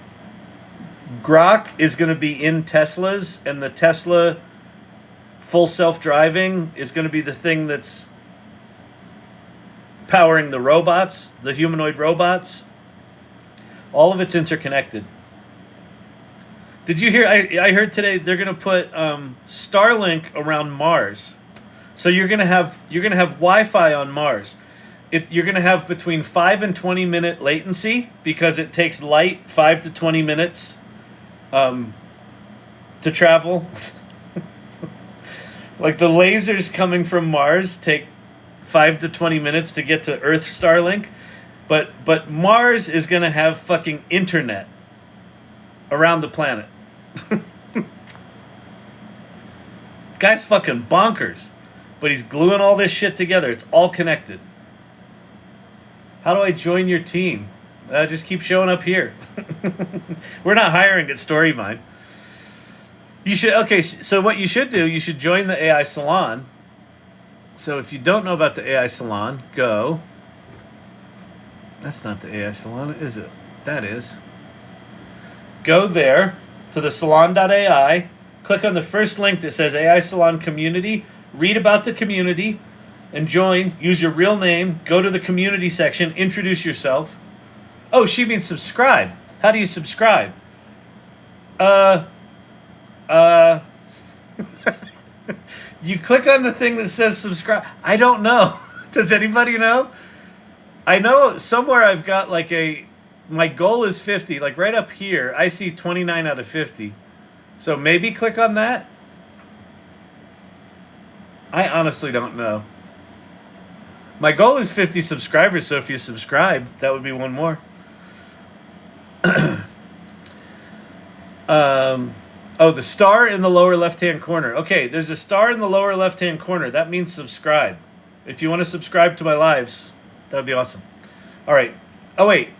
S1: Grok is going to be in Teslas, and the Tesla full self-driving is going to be the thing that's powering the robots, the humanoid robots. All of it's interconnected. Did you hear? I heard today they're going to put Starlink around Mars. So you're gonna have Wi-Fi on Mars. You're gonna have between 5 and 20 minute latency because it takes light 5 to 20 minutes to travel. Like the lasers coming from Mars take 5 to 20 minutes to get to Earth Starlink, but Mars is gonna have fucking internet around the planet. Guy's fucking bonkers. But he's gluing all this shit together. It's all connected. How do I join your team? Just keep showing up here. We're not hiring at StoryMind. You should. Okay, so what you should do, you should join the AI Salon. So if you don't know about the AI Salon, go. That's not the AI Salon, is it? That is. Go there to the salon.ai. Click on the first link that says AI Salon Community. Read about the community and join. Use your real name. Go to the community section. Introduce yourself. Oh, she means subscribe. How do you subscribe? You click on the thing that says subscribe. I don't know. Does anybody know? I know somewhere I've got like my goal is 50. Like right up here, I see 29 out of 50. So maybe click on that. I honestly don't know. My goal is 50 subscribers, so if you subscribe, that would be one more. The star in the lower left-hand corner. Okay, there's a star in the lower left-hand corner. That means subscribe. If you want to subscribe to my lives, that would be awesome. All right. Oh, wait.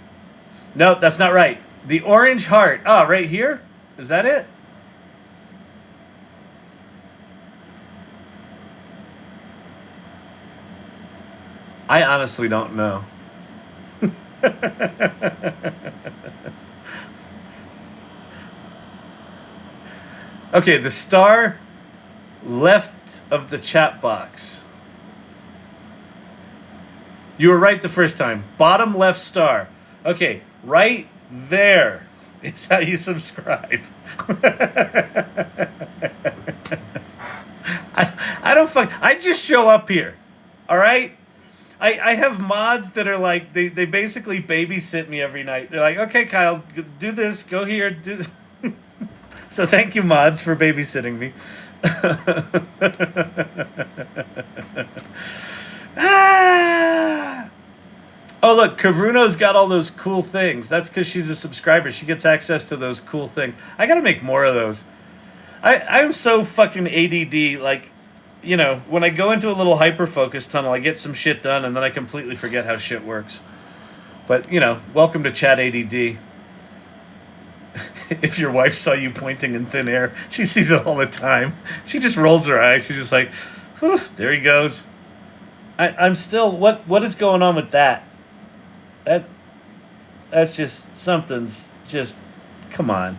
S1: No, that's not right. The orange heart. Ah, right here? Is that it? I honestly don't know. Okay, the star left of the chat box. You were right the first time. Bottom left star. Okay, right there. is how you subscribe. I don't I just show up here. All right? I have mods that are like, they basically babysit me every night. They're like, okay, Kyle, do this, go here, do this. So thank you, mods, for babysitting me. Oh, look, Karuno's got all those cool things. That's because she's a subscriber. She gets access to those cool things. I got to make more of those. I'm so fucking ADD, like, you know, when I go into a little hyper-focus tunnel, I get some shit done, and then I completely forget how shit works. But, you know, welcome to Chat ADD. If your wife saw you pointing in thin air, she sees it all the time. She just rolls her eyes. She's just like, whew, there he goes. I'm still, what is going on with that? That's just, something's just, come on.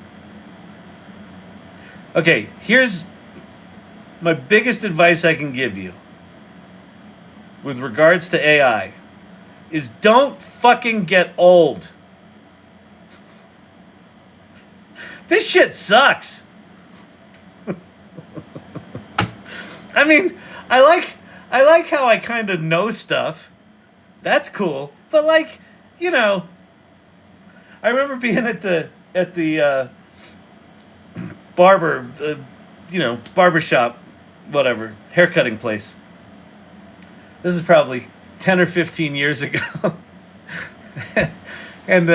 S1: Okay, here's my biggest advice I can give you with regards to AI is don't fucking get old. This shit sucks. I mean, I like how I kind of know stuff. That's cool. But like, you know, I remember being at the barber, barbershop, whatever, haircutting place. This is probably 10 or 15 years ago. And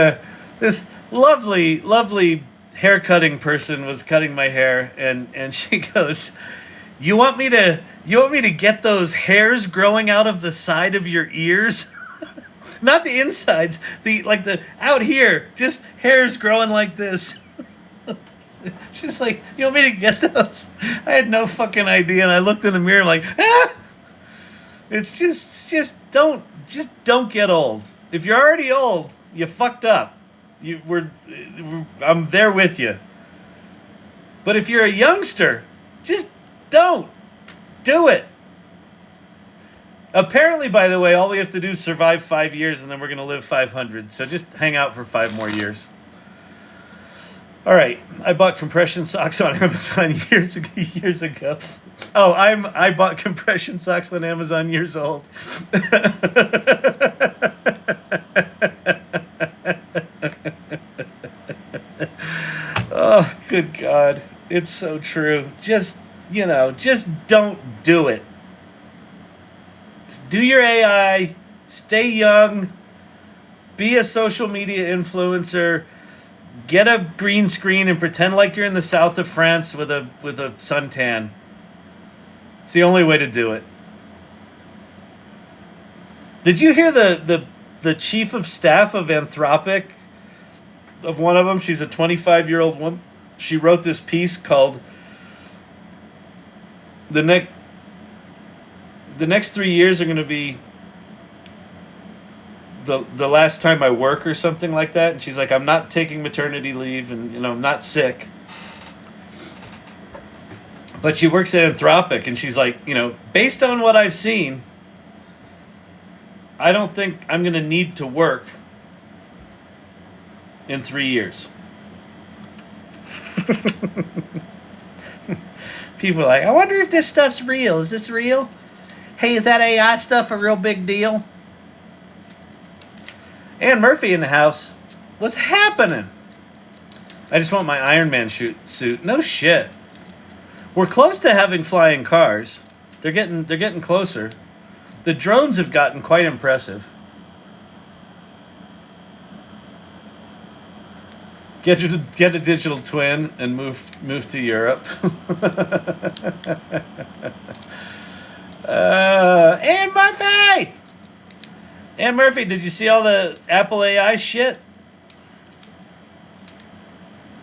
S1: this lovely haircutting person was cutting my hair, and she goes, you want me to get those hairs growing out of the side of your ears? Not the insides, the out here, just hairs growing like this. She's like, you want me to get those? I had no fucking idea, and I looked in the mirror like, ah! It's just don't get old. If you're already old, you fucked up. I'm there with you. But if you're a youngster, just don't do it. Apparently, by the way, all we have to do is survive 5 years, and then we're going to live 500. So just hang out for 5 more years. All right, I bought compression socks on Amazon years ago. Oh, I bought compression socks on Amazon years old. Oh, good God. It's so true. Just don't do it. Just do your AI, stay young, be a social media influencer, get a green screen and pretend like you're in the south of France with a suntan. It's the only way to do it. Did you hear the chief of staff of Anthropic, of one of them? She's a 25-year-old woman. She wrote this piece called The Next 3 years are going to be the last time I work, or something like that. And she's like, I'm not taking maternity leave, and I'm not sick. But she works at Anthropic, and she's like, based on what I've seen, I don't think I'm going to need to work in 3 years. People are like, I wonder if this stuff's real. Is this real? Hey, is that AI stuff a real big deal? Ann Murphy in the house. What's happening? I just want my Iron Man suit. No shit. We're close to having flying cars. They're getting closer. The drones have gotten quite impressive. Get a digital twin and move to Europe. Ann Murphy! Ann Murphy, did you see all the Apple AI shit?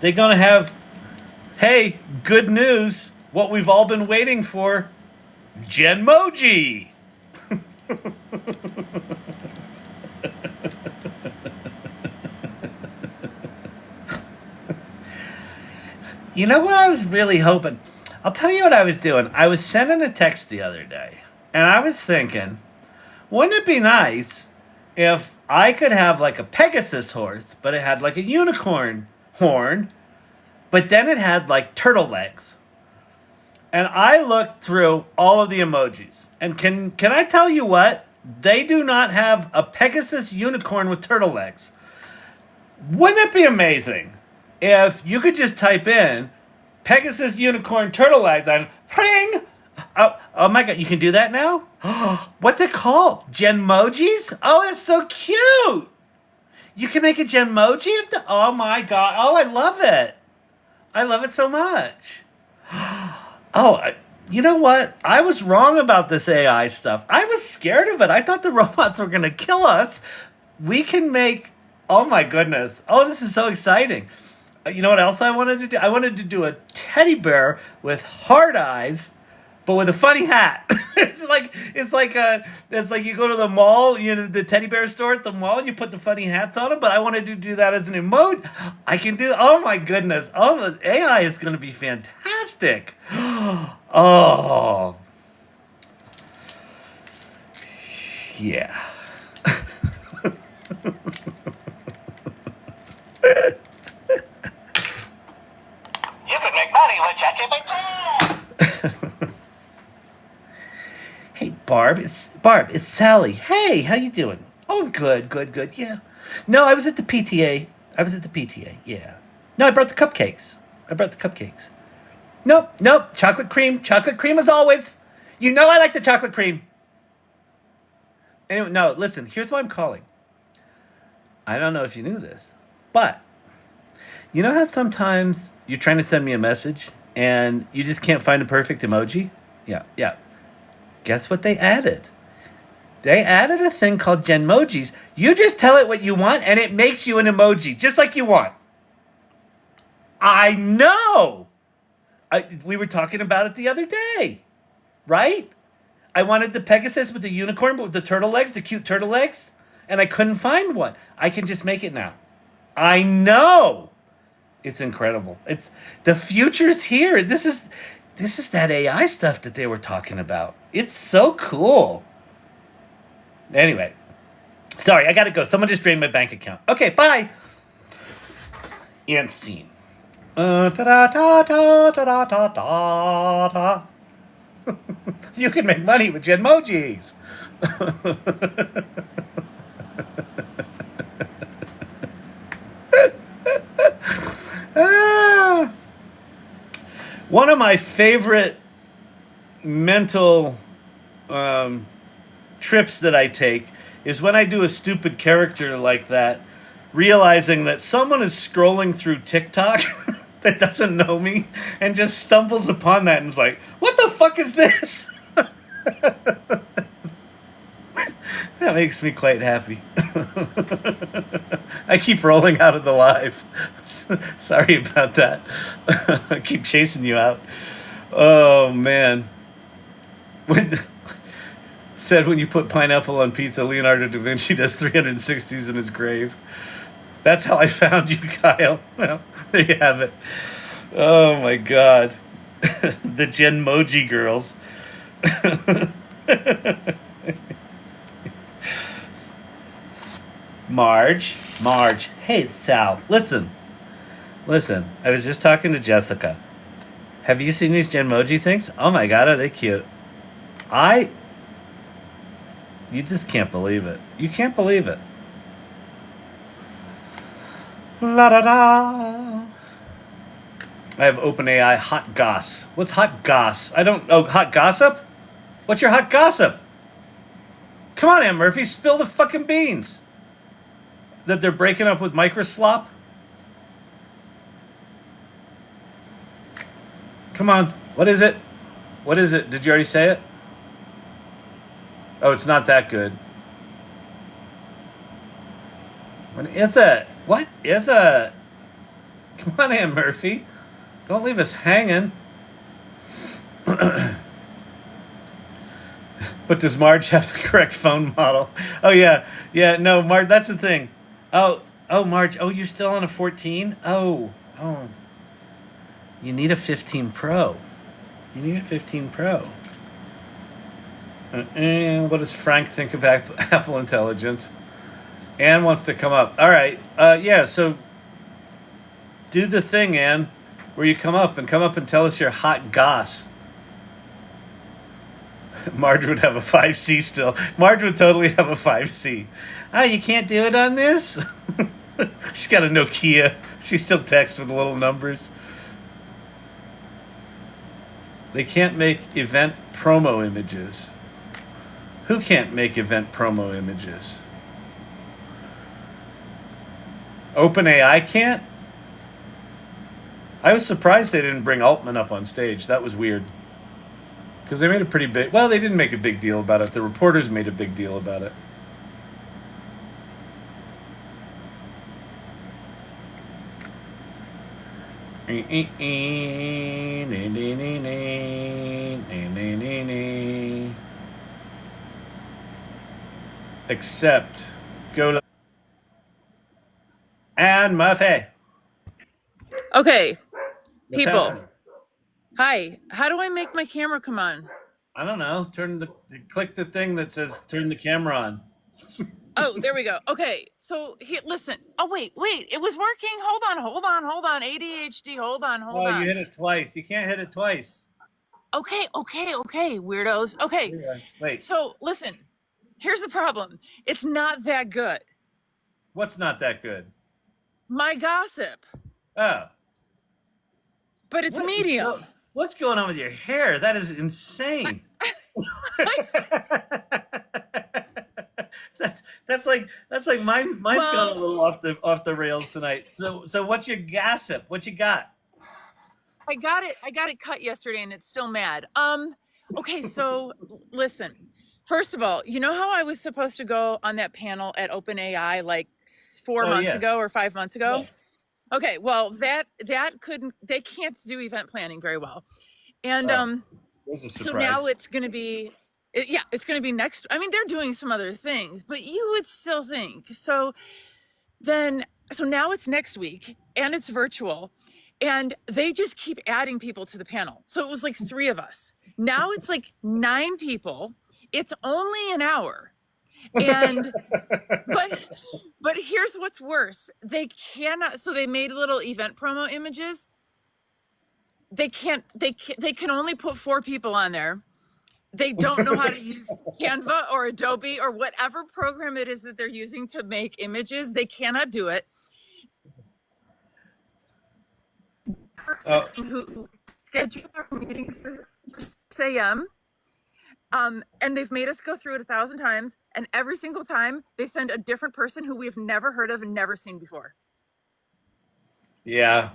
S1: They're gonna have, hey, good news, what we've all been waiting for, Genmoji. You know what I was really hoping? I'll tell you what I was doing. I was sending a text the other day, and I was thinking, wouldn't it be nice if I could have like a Pegasus horse, but it had like a unicorn unicorn, but then it had like turtle legs. And I looked through all of the emojis. And can I tell you what? They do not have a Pegasus unicorn with turtle legs. Wouldn't it be amazing if you could just type in Pegasus unicorn turtle legs and pring? Oh my God, you can do that now? What's it called? Genmojis? Oh, that's so cute. You can make a Genmoji? Oh my God. Oh, I love it. I love it so much. You know what? I was wrong about this AI stuff. I was scared of it. I thought the robots were going to kill us. We can make... Oh my goodness. Oh, this is so exciting. You know what else I wanted to do? I wanted to do a teddy bear with hard eyes, but with a funny hat. It's like you go to the mall, the teddy bear store at the mall, and you put the funny hats on them. But I wanted to do that as an emoji. I can do. Oh my goodness! Oh, the AI is going to be fantastic. Oh, yeah.
S2: You can make money with ChatGPT.
S1: Hey, Barb, it's Sally. Hey, how you doing? Oh, good. Yeah. No, I was at the PTA. Yeah. No, I brought the cupcakes. Nope. Chocolate cream as always. You know I like the chocolate cream. Anyway, no, listen, here's why I'm calling. I don't know if you knew this, but you know how sometimes you're trying to send me a message and you just can't find a perfect emoji? Yeah. Guess what they added? They added a thing called Genmojis. You just tell it what you want and it makes you an emoji, just like you want. I know. We were talking about it the other day, right? I wanted the Pegasus with the unicorn, but with the turtle legs, the cute turtle legs, and I couldn't find one. I can just make it now. I know. It's incredible. It's the future's here. This is that AI stuff that they were talking about. It's so cool. Anyway, sorry, I gotta go. Someone just drained my bank account. Okay, bye. And scene. You can make money with Genmojis. One of my favorite mental trips that I take is when I do a stupid character like that, realizing that someone is scrolling through TikTok that doesn't know me and just stumbles upon that and is like, what the fuck is this? That makes me quite happy. I keep rolling out of the live. Sorry about that. I keep chasing you out. Oh, man. When you put pineapple on pizza, Leonardo da Vinci does 360s in his grave. That's how I found you, Kyle. Well, there you have it. Oh, my God. The Genmoji girls. Marge. Hey, it's Sal. Listen. I was just talking to Jessica. Have you seen these Genmoji things? Oh, my God, are they cute? You just can't believe it. You can't believe it. La da da. I have OpenAI Hot Goss. What's Hot Goss? Hot Gossip? What's your Hot Gossip? Come on, Ann Murphy, spill the fucking beans. That they're breaking up with Microslop? Come on. What is it? Did you already say it? Oh, it's not that good. What is it? Come on, Ann Murphy. Don't leave us hanging. But does Marge have the correct phone model? Oh, yeah. Yeah, no, Marge, that's the thing. Oh, Marge. Oh, you're still on a 14? Oh. You need a 15 Pro. What does Frank think of Apple Intelligence? Anne wants to come up. All right. Yeah, so Do the thing, Ann, where you come up and tell us your hot goss. Marge would have a 5C still. Marge would totally have a 5C. Ah, you can't do it on this? She's got a Nokia. She still texts with little numbers. They can't make event promo images. Who can't make event promo images? OpenAI can't? I was surprised they didn't bring Altman up on stage. That was weird. Because they made a pretty big... Well, they didn't make a big deal about it. The reporters made a big deal about it. Except... Go to... Anne Murphy.
S12: Okay,
S1: What's
S12: people.
S1: happening?
S12: Hi. How do I make my camera come on?
S1: I don't know. Click the thing that says turn the camera on.
S12: Oh, there we go. Okay, so listen. Oh, wait. It was working. Hold on. ADHD. Hold on.
S1: Oh, you hit it twice. You can't hit it twice.
S12: Okay, weirdos. Okay.
S1: Wait.
S12: So listen. Here's the problem. It's not that good.
S1: What's not that good?
S12: My gossip.
S1: Oh.
S12: But it's medium.
S1: What's going on with your hair? That is insane. That's like mine's gone a little off the rails tonight. So what's your gossip? What you got?
S12: I got it cut yesterday and it's still mad. Okay, so listen. First of all, you know how I was supposed to go on that panel at OpenAI like 4 months ago or 5 months ago? Yeah. Okay, well they can't do event planning very well. And so now it's going to be it's going to be next. I mean, they're doing some other things, but you would still think. So now it's next week and it's virtual and they just keep adding people to the panel. So it was like 3 of us. Now it's like 9 people. It's only an hour. And but here's what's worse. They cannot, so they made little event promo images. They can only put 4 people on there. They don't know how to use Canva or Adobe or whatever program it is that they're using to make images. They cannot do it. Person who scheduled our meetings for 6 a.m. And they've made us go through it 1,000 times. And every single time they send a different person who we've never heard of and never seen before.
S1: Yeah.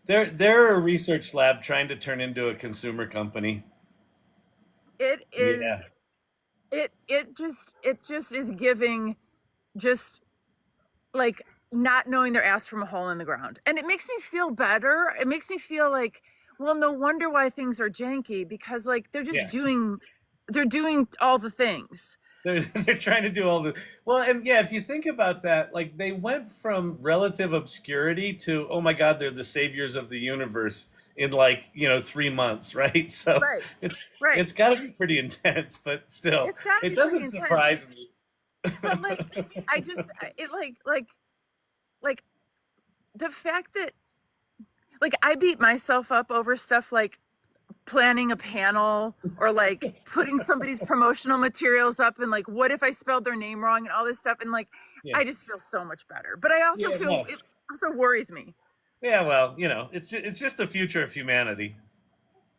S1: They're a research lab trying to turn into a consumer company.
S12: It is. Yeah. It just is giving just like not knowing their ass from a hole in the ground. And it makes me feel better. It makes me feel like, well, no wonder why things are janky, because like they're just doing all the things.
S1: They're trying to do all the, well, and yeah, if you think about that, like they went from relative obscurity to, oh my God, they're the saviors of the universe in like, 3 months, right? So it's got to be pretty intense, but still, it doesn't surprise me.
S12: But like, I just, it like the fact that like I beat myself up over stuff like planning a panel or like putting somebody's promotional materials up and like what if I spelled their name wrong and all this stuff, and like I just feel so much better. But I also feel it also worries me.
S1: Yeah, well, it's just the future of humanity.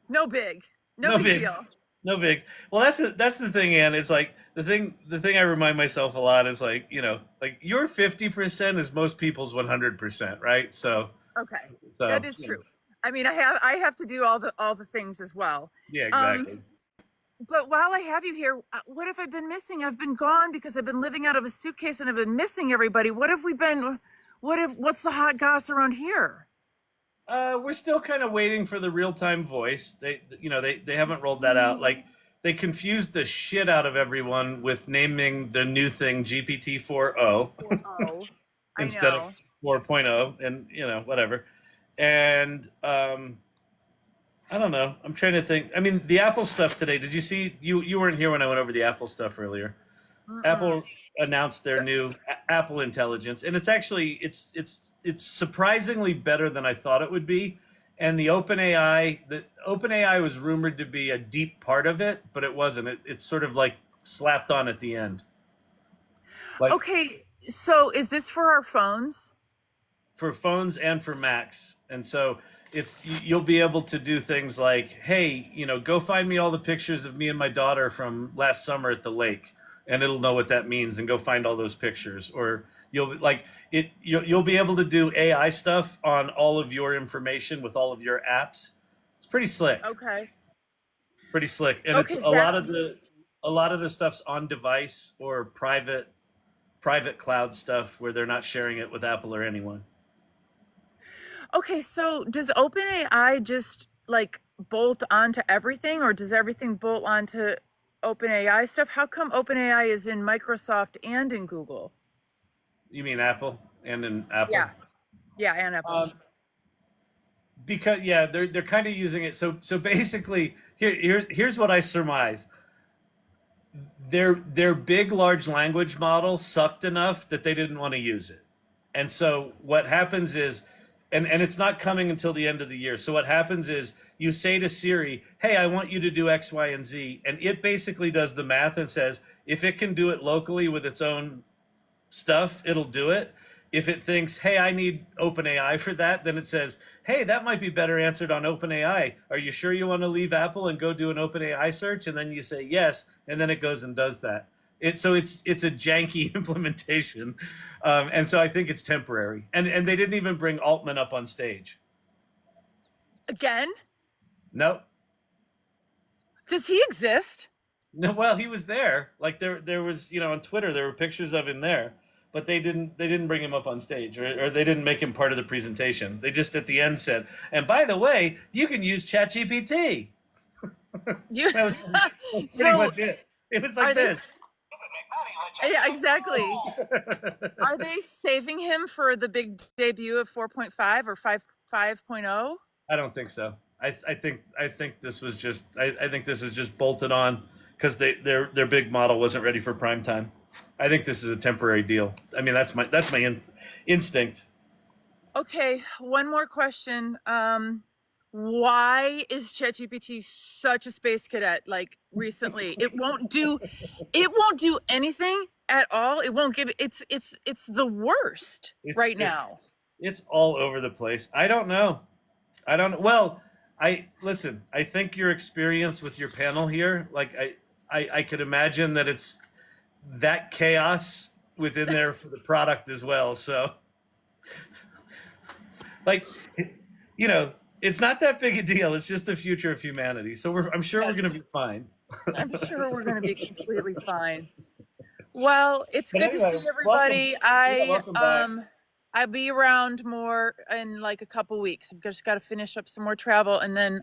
S12: No big deal.
S1: No bigs. Well, that's the thing, Ann. It's like the thing I remind myself a lot is like, like your 50% is most people's 100%, right? So
S12: that is true. I mean, I have to do all the things as well.
S1: Yeah, exactly.
S12: But while I have you here, what have I been missing? I've been gone because I've been living out of a suitcase and I've been missing everybody. What's the hot goss around here?
S1: We're still kind of waiting for the real-time voice. They haven't rolled that out. Like they confused the shit out of everyone with naming the new thing GPT 4.0 instead of 4.0, and whatever. And I don't know. I'm trying to think. I mean, the Apple stuff today. Did you see? You weren't here when I went over the Apple stuff earlier.
S12: Mm-mm.
S1: Apple announced their new Apple Intelligence, and it's actually it's surprisingly better than I thought it would be. And the OpenAI was rumored to be a deep part of it, but it wasn't. It's sort of like slapped on at the end, like
S12: Okay, so is this for our phones?
S1: for phones and for Macs. And so you'll be able to do things like, hey, go find me all the pictures of me and my daughter from last summer at the lake, and it'll know what that means and go find all those pictures. Or you'll be able to do AI stuff on all of your information with all of your apps. It's pretty slick.
S12: Okay.
S1: Pretty slick. And it's
S12: Okay,
S1: a lot of the stuff's on device or private cloud stuff where they're not sharing it with Apple or anyone.
S12: Okay, so does OpenAI just like bolt onto everything, or does everything bolt onto OpenAI stuff? How come OpenAI is in Microsoft and in Google?
S1: You mean Apple and in Apple?
S12: Yeah. Yeah, and Apple.
S1: Because they're kind of using it. So basically, here's what I surmise. Their big large language model sucked enough that they didn't want to use it. And so what happens is, and it's not coming until the end of the year. So what happens is you say to Siri, hey, I want you to do X, Y, and Z. And it basically does the math and says, if it can do it locally with its own stuff, it'll do it. If it thinks, hey, I need OpenAI for that, then it says, hey, that might be better answered on OpenAI. Are you sure you want to leave Apple and go do an OpenAI search? And then you say yes, and then it goes and does that. It's a janky implementation, and so I think it's temporary. And they didn't even bring Altman up on stage.
S12: Again?
S1: Nope.
S12: Does he exist?
S1: No, well, he was there. Like there was, on Twitter, there were pictures of him there, but they didn't bring him up on stage, or they didn't make him part of the presentation. They just at the end said, and by the way, you can use ChatGPT.
S12: You
S1: That was pretty
S12: so
S1: much it. It was
S12: are
S1: like
S12: they?
S1: this.
S12: Yeah, exactly. Are they saving him for the big debut of 4.5 or 5.0?
S1: I don't think so. I think this was just I think this is just bolted on because their big model wasn't ready for prime time. I think this is a temporary deal. I mean, that's my instinct.
S12: Okay, one more question. Why is ChatGPT such a space cadet? Like recently, it won't do anything at all. It won't give it's the worst right now.
S1: It's all over the place. I don't know. Well, listen. I think your experience with your panel here, like I could imagine that it's that chaos within there for the product as well. So, like, it's not that big a deal. It's just the future of humanity. So I'm sure we're going to be fine.
S12: I'm sure we're going to be completely fine. Well, it's good to see everybody.
S1: Welcome back.
S12: I'll be around more in like a couple weeks. I've just got to finish up some more travel, and then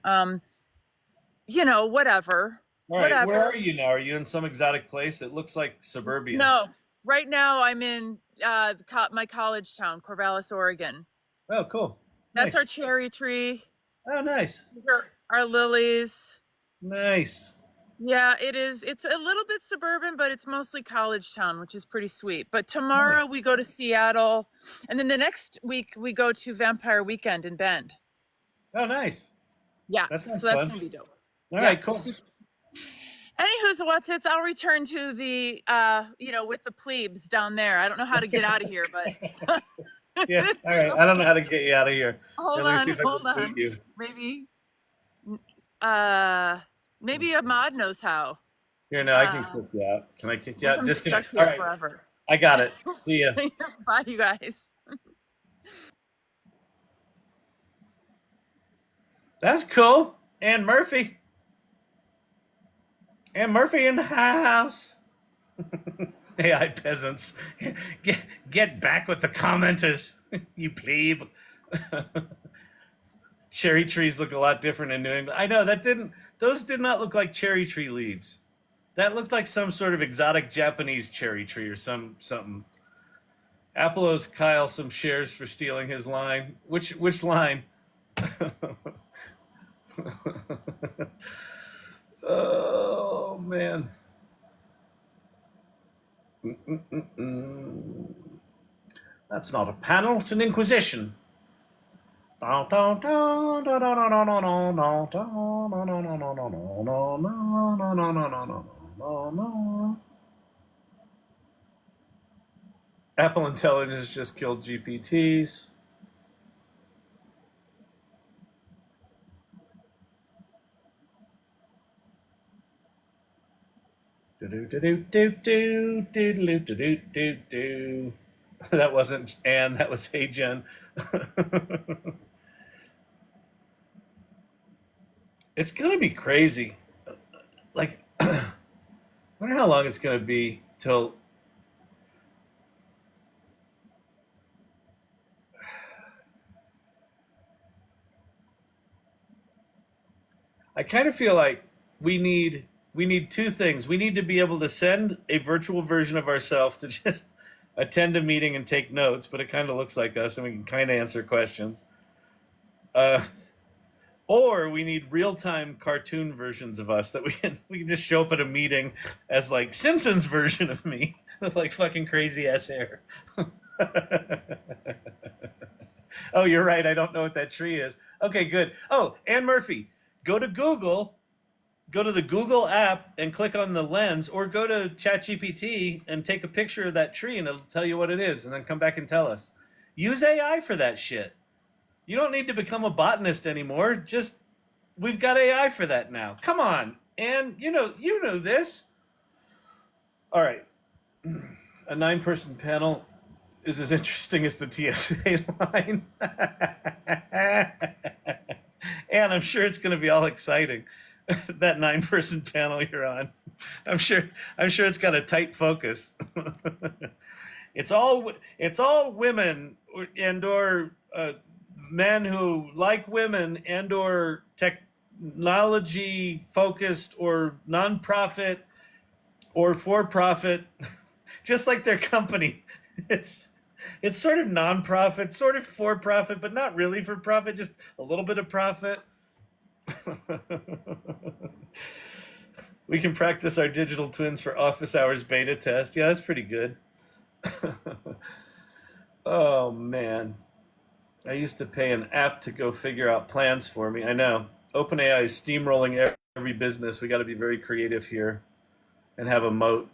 S12: whatever.
S1: All right,
S12: Whatever.
S1: where are you now? Are you in some exotic place? It looks like suburbia.
S12: No, right now I'm in my college town, Corvallis, Oregon.
S1: Oh, cool.
S12: That's
S1: Nice.
S12: our cherry tree.
S1: Oh, nice.
S12: These are our lilies.
S1: Nice.
S12: Yeah, it is. It's a little bit suburban, but it's mostly college town, which is pretty sweet. But tomorrow we go to Seattle, and then the next week we go to Vampire Weekend in Bend.
S1: Oh, nice.
S12: Yeah,
S1: That sounds
S12: so that's
S1: fun.
S12: gonna be dope.
S1: All right, cool.
S12: Anywho's what's it's. I'll return to the with the plebes down there. I don't know how to get out of here, but
S1: Yeah. All right. I don't know how to get you out of here.
S12: hold
S1: Let me
S12: on,
S1: see if I
S12: hold
S1: can
S12: on.
S1: boot you.
S12: Maybe a mod knows how.
S1: Here, no, I can kick you out. Can I kick you out?
S12: I'm
S1: Disconnect.
S12: stuck here
S1: All right.
S12: forever.
S1: I got it. See ya.
S12: Bye, you guys.
S1: That's cool. Ann Murphy. Ann Murphy in the house. AI peasants. Get back with the commenters, you plebe. Cherry trees look a lot different in New England. I know those did not look like cherry tree leaves. That looked like some sort of exotic Japanese cherry tree or something. Apple owes Kyle some shares for stealing his line. Which line? Oh man. That's not a panel, it's an inquisition. Apple Intelligence just killed GPTs. That wasn't Anne, that was Hey Jen. It's gonna be crazy. Like, I wonder how long it's gonna be till. I kind of feel like we need two things. We need to be able to send a virtual version of ourselves to just attend a meeting and take notes, but it kind of looks like us and we can kind of answer questions. Or we need real-time cartoon versions of us that we can just show up at a meeting as like Simpsons version of me with like fucking crazy ass hair. Oh, you're right. I don't know what that tree is. Okay, good. Oh, Anne Murphy, go to Google, go to the Google app and click on the lens, or go to ChatGPT and take a picture of that tree and it'll tell you what it is, and then come back and tell us. Use AI for that shit. You don't need to become a botanist anymore. Just we've got AI for that now. Come on, and you know this. All right, a 9-person panel is as interesting as the TSA line, and I'm sure it's going to be all exciting. That 9-person panel you're on, I'm sure it's got a tight focus. It's all women and or men who like women and or technology focused or nonprofit or for profit, just like their company. It's sort of nonprofit, sort of for profit, but not really for profit, just a little bit of profit. We can practice our digital twins for office hours beta test. Yeah, that's pretty good. Oh man. I used to pay an app to go figure out plans for me. I know. OpenAI is steamrolling every business. We got to be very creative here and have a moat.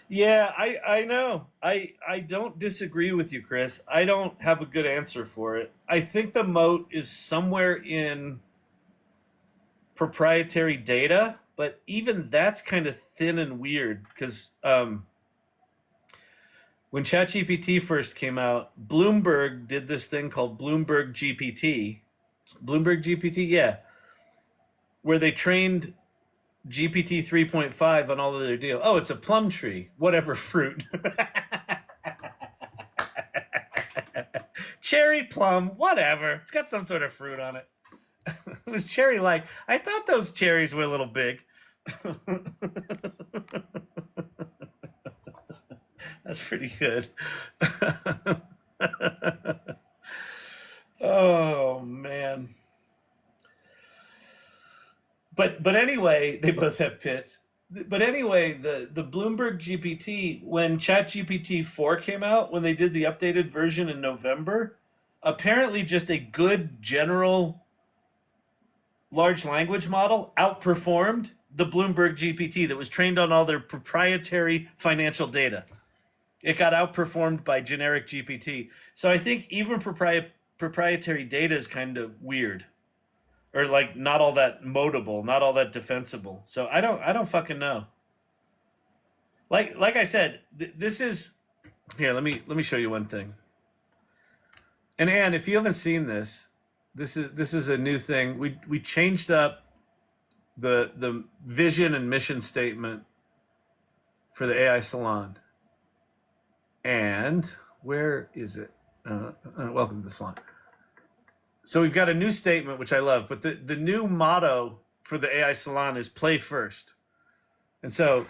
S1: Yeah, I know. I don't disagree with you, Chris. I don't have a good answer for it. I think the moat is somewhere in proprietary data, but even that's kind of thin and weird because when ChatGPT first came out, Bloomberg did this thing called Bloomberg GPT. Bloomberg GPT, yeah, where they trained GPT 3.5 on all of their deal. Oh, it's a plum tree, whatever fruit. Cherry, plum, whatever. It's got some sort of fruit on it. It was cherry like. I thought those cherries were a little big. That's pretty good. Oh man. But anyway, they both have pits. But anyway, the Bloomberg GPT, when ChatGPT 4 came out, when they did the updated version in November, apparently just a good general large language model outperformed the Bloomberg GPT that was trained on all their proprietary financial data. It got outperformed by generic GPT. So I think even proprietary data is kind of weird, or like not all that modable, not all that defensible. So I don't fucking know. Like I said, this is here. Let me show you one thing. And Anne, if you haven't seen this, this is a new thing. We changed up the vision and mission statement for the AI Salon. And where is it? Welcome to the Salon. So we've got a new statement, which I love, but the new motto for the AI Salon is play first. And so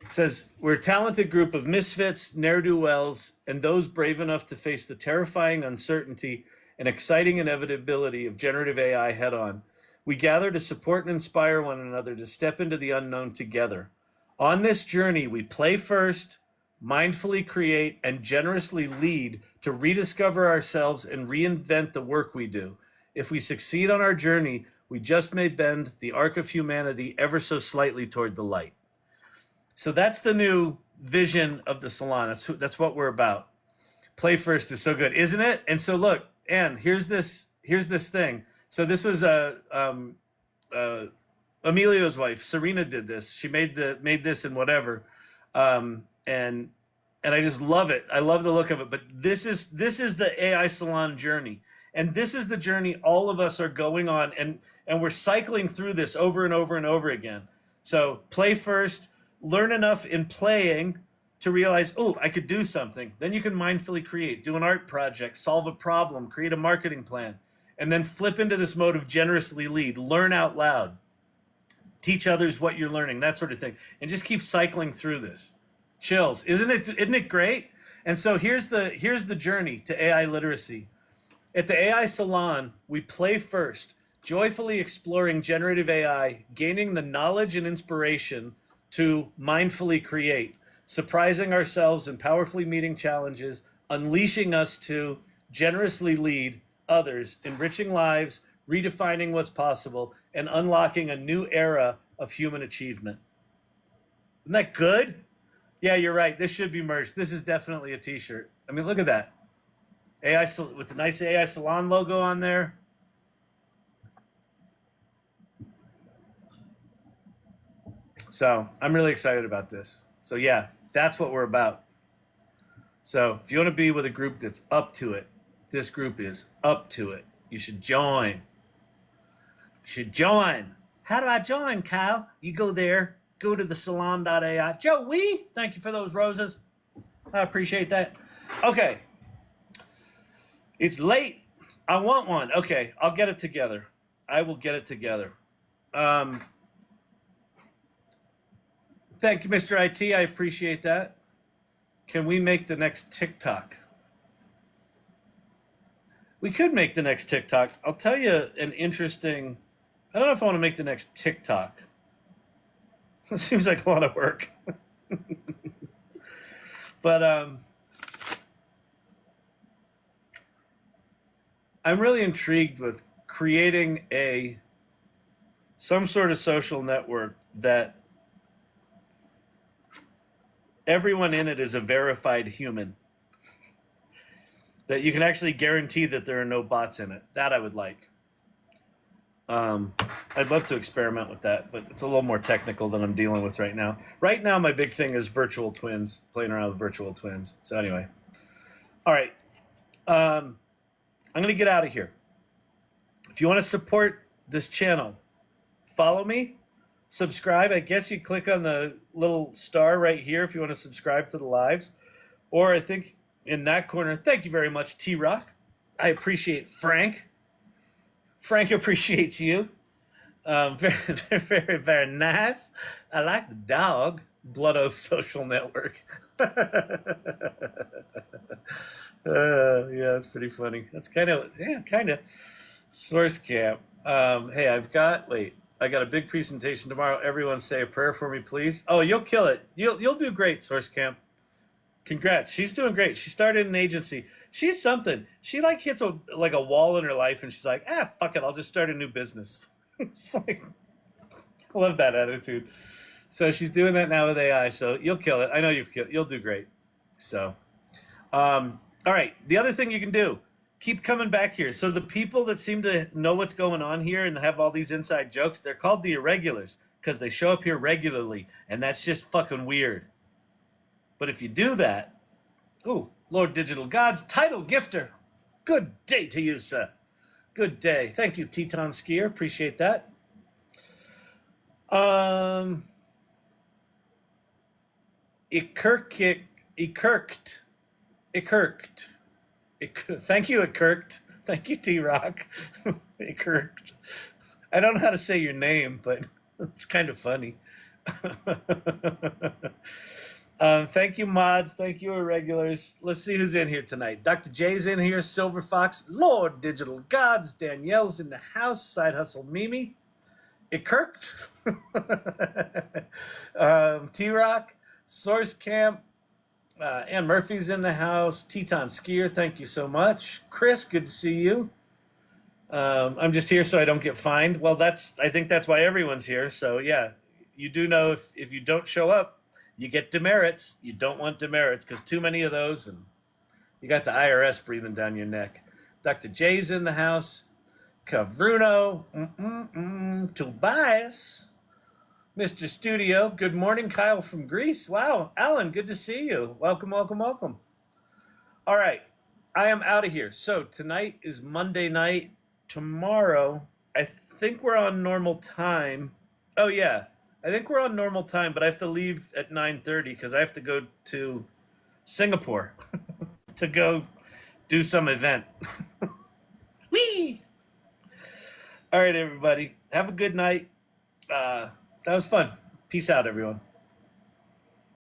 S1: it says, we're a talented group of misfits, ne'er-do-wells, and those brave enough to face the terrifying uncertainty and exciting inevitability of generative AI head on. We gather to support and inspire one another to step into the unknown together. On this journey, we play first, mindfully create, and generously lead to rediscover ourselves and reinvent the work we do. If we succeed on our journey, we just may bend the arc of humanity ever so slightly toward the light. So that's the new vision of the salon. That's what we're about. Play first is so good, isn't it? And so look, Anne, here's this thing. So this was Emilio's wife, Serena, did this. She made this and whatever, and I just love it. I love the look of it. But this is the AI salon journey, and this is the journey all of us are going on, and we're cycling through this over and over and over again. So play first, learn enough in playing to realize, oh, I could do something. Then you can mindfully create, do an art project, solve a problem, create a marketing plan, and then flip into this mode of generously lead, learn out loud, teach others what you're learning, that sort of thing, and just keep cycling through this. Chills, isn't it great? And so here's the journey to AI literacy. At the AI Salon, we play first, joyfully exploring generative AI, gaining the knowledge and inspiration to mindfully create, surprising ourselves and powerfully meeting challenges, unleashing us to generously lead others, enriching lives, redefining what's possible, and unlocking a new era of human achievement. Isn't that good? Yeah, you're right. This should be merch. This is definitely a t-shirt. I mean, look at that. AI with the nice AI Salon logo on there. So I'm really excited about this. So yeah, that's what we're about. So if you want to be with a group that's up to it, this group is up to it. You should join. How do I join, Kyle? You go there, go to the salon.ai. Joey, thank you for those roses. I appreciate that. Okay. It's late. I want one. Okay, I'll get it together. I will get it together. Thank you, Mr. IT. I appreciate that. Can we make the next TikTok? We could make the next TikTok. I'll tell you an interesting... I don't know if I want to make the next TikTok. It seems like a lot of work. But I'm really intrigued with creating some sort of social network that everyone in it is a verified human. That you can actually guarantee that there are no bots in it. That I would like. I'd love to experiment with that, but it's a little more technical than I'm dealing with right now. Right now, my big thing is virtual twins, playing around with virtual twins. So anyway. All right. I'm going to get out of here. If you want to support this channel, follow me, subscribe. I guess you click on the little star right here if you want to subscribe to the lives. Or I think in that corner, thank you very much, T-Rock. I appreciate Frank. Frank appreciates you. Very, very, very nice. I like the dog. Blood Oath Social Network. Yeah, that's pretty funny. That's kind of Source Camp. Hey, I got a big presentation tomorrow. Everyone say a prayer for me, please. Oh, you'll kill it. You'll do great, Source Camp. Congrats. She's doing great. She started an agency. She's something. She hits a wall in her life and she's like, fuck it. I'll just start a new business. It's like, I love that attitude. So she's doing that now with AI. So you'll kill it. I know you'll do great. So, all right. The other thing you can do, keep coming back here. So the people that seem to know what's going on here and have all these inside jokes, they're called the Irregulars because they show up here regularly. And that's just fucking weird. But if you do that, Lord Digital Gods, title gifter. Good day to you, sir. Good day. Thank you, Teton Skier. Appreciate that. Ikirked. Thank you, Ikirked. Thank you, T-Rock. Ikirked. I don't know how to say your name, but it's kind of funny. Thank you, mods. Thank you, Irregulars. Let's see who's in here tonight. Dr. J's in here. Silver Fox. Lord Digital Gods. Danielle's in the house. Side Hustle Mimi. Ikirked. T-Rock. Source Camp. Ann Murphy's in the house. Teton Skier, thank you so much. Chris, good to see you. I'm just here so I don't get fined. Well, I think that's why everyone's here. So yeah, you do know if you don't show up, you get demerits. You don't want demerits because too many of those, and you got the IRS breathing down your neck. Dr. J's in the house. Cavruno. Tobias. Mr. Studio. Good morning, Kyle from Greece. Wow, Alan, good to see you. Welcome, welcome, welcome. All right, I am out of here. So tonight is Monday night. Tomorrow, I think we're on normal time. Oh yeah, I think we're on normal time, but I have to leave at 9:30 because I have to go to Singapore to go do some event. Whee! All right, everybody. Have a good night. That was fun. Peace out, everyone.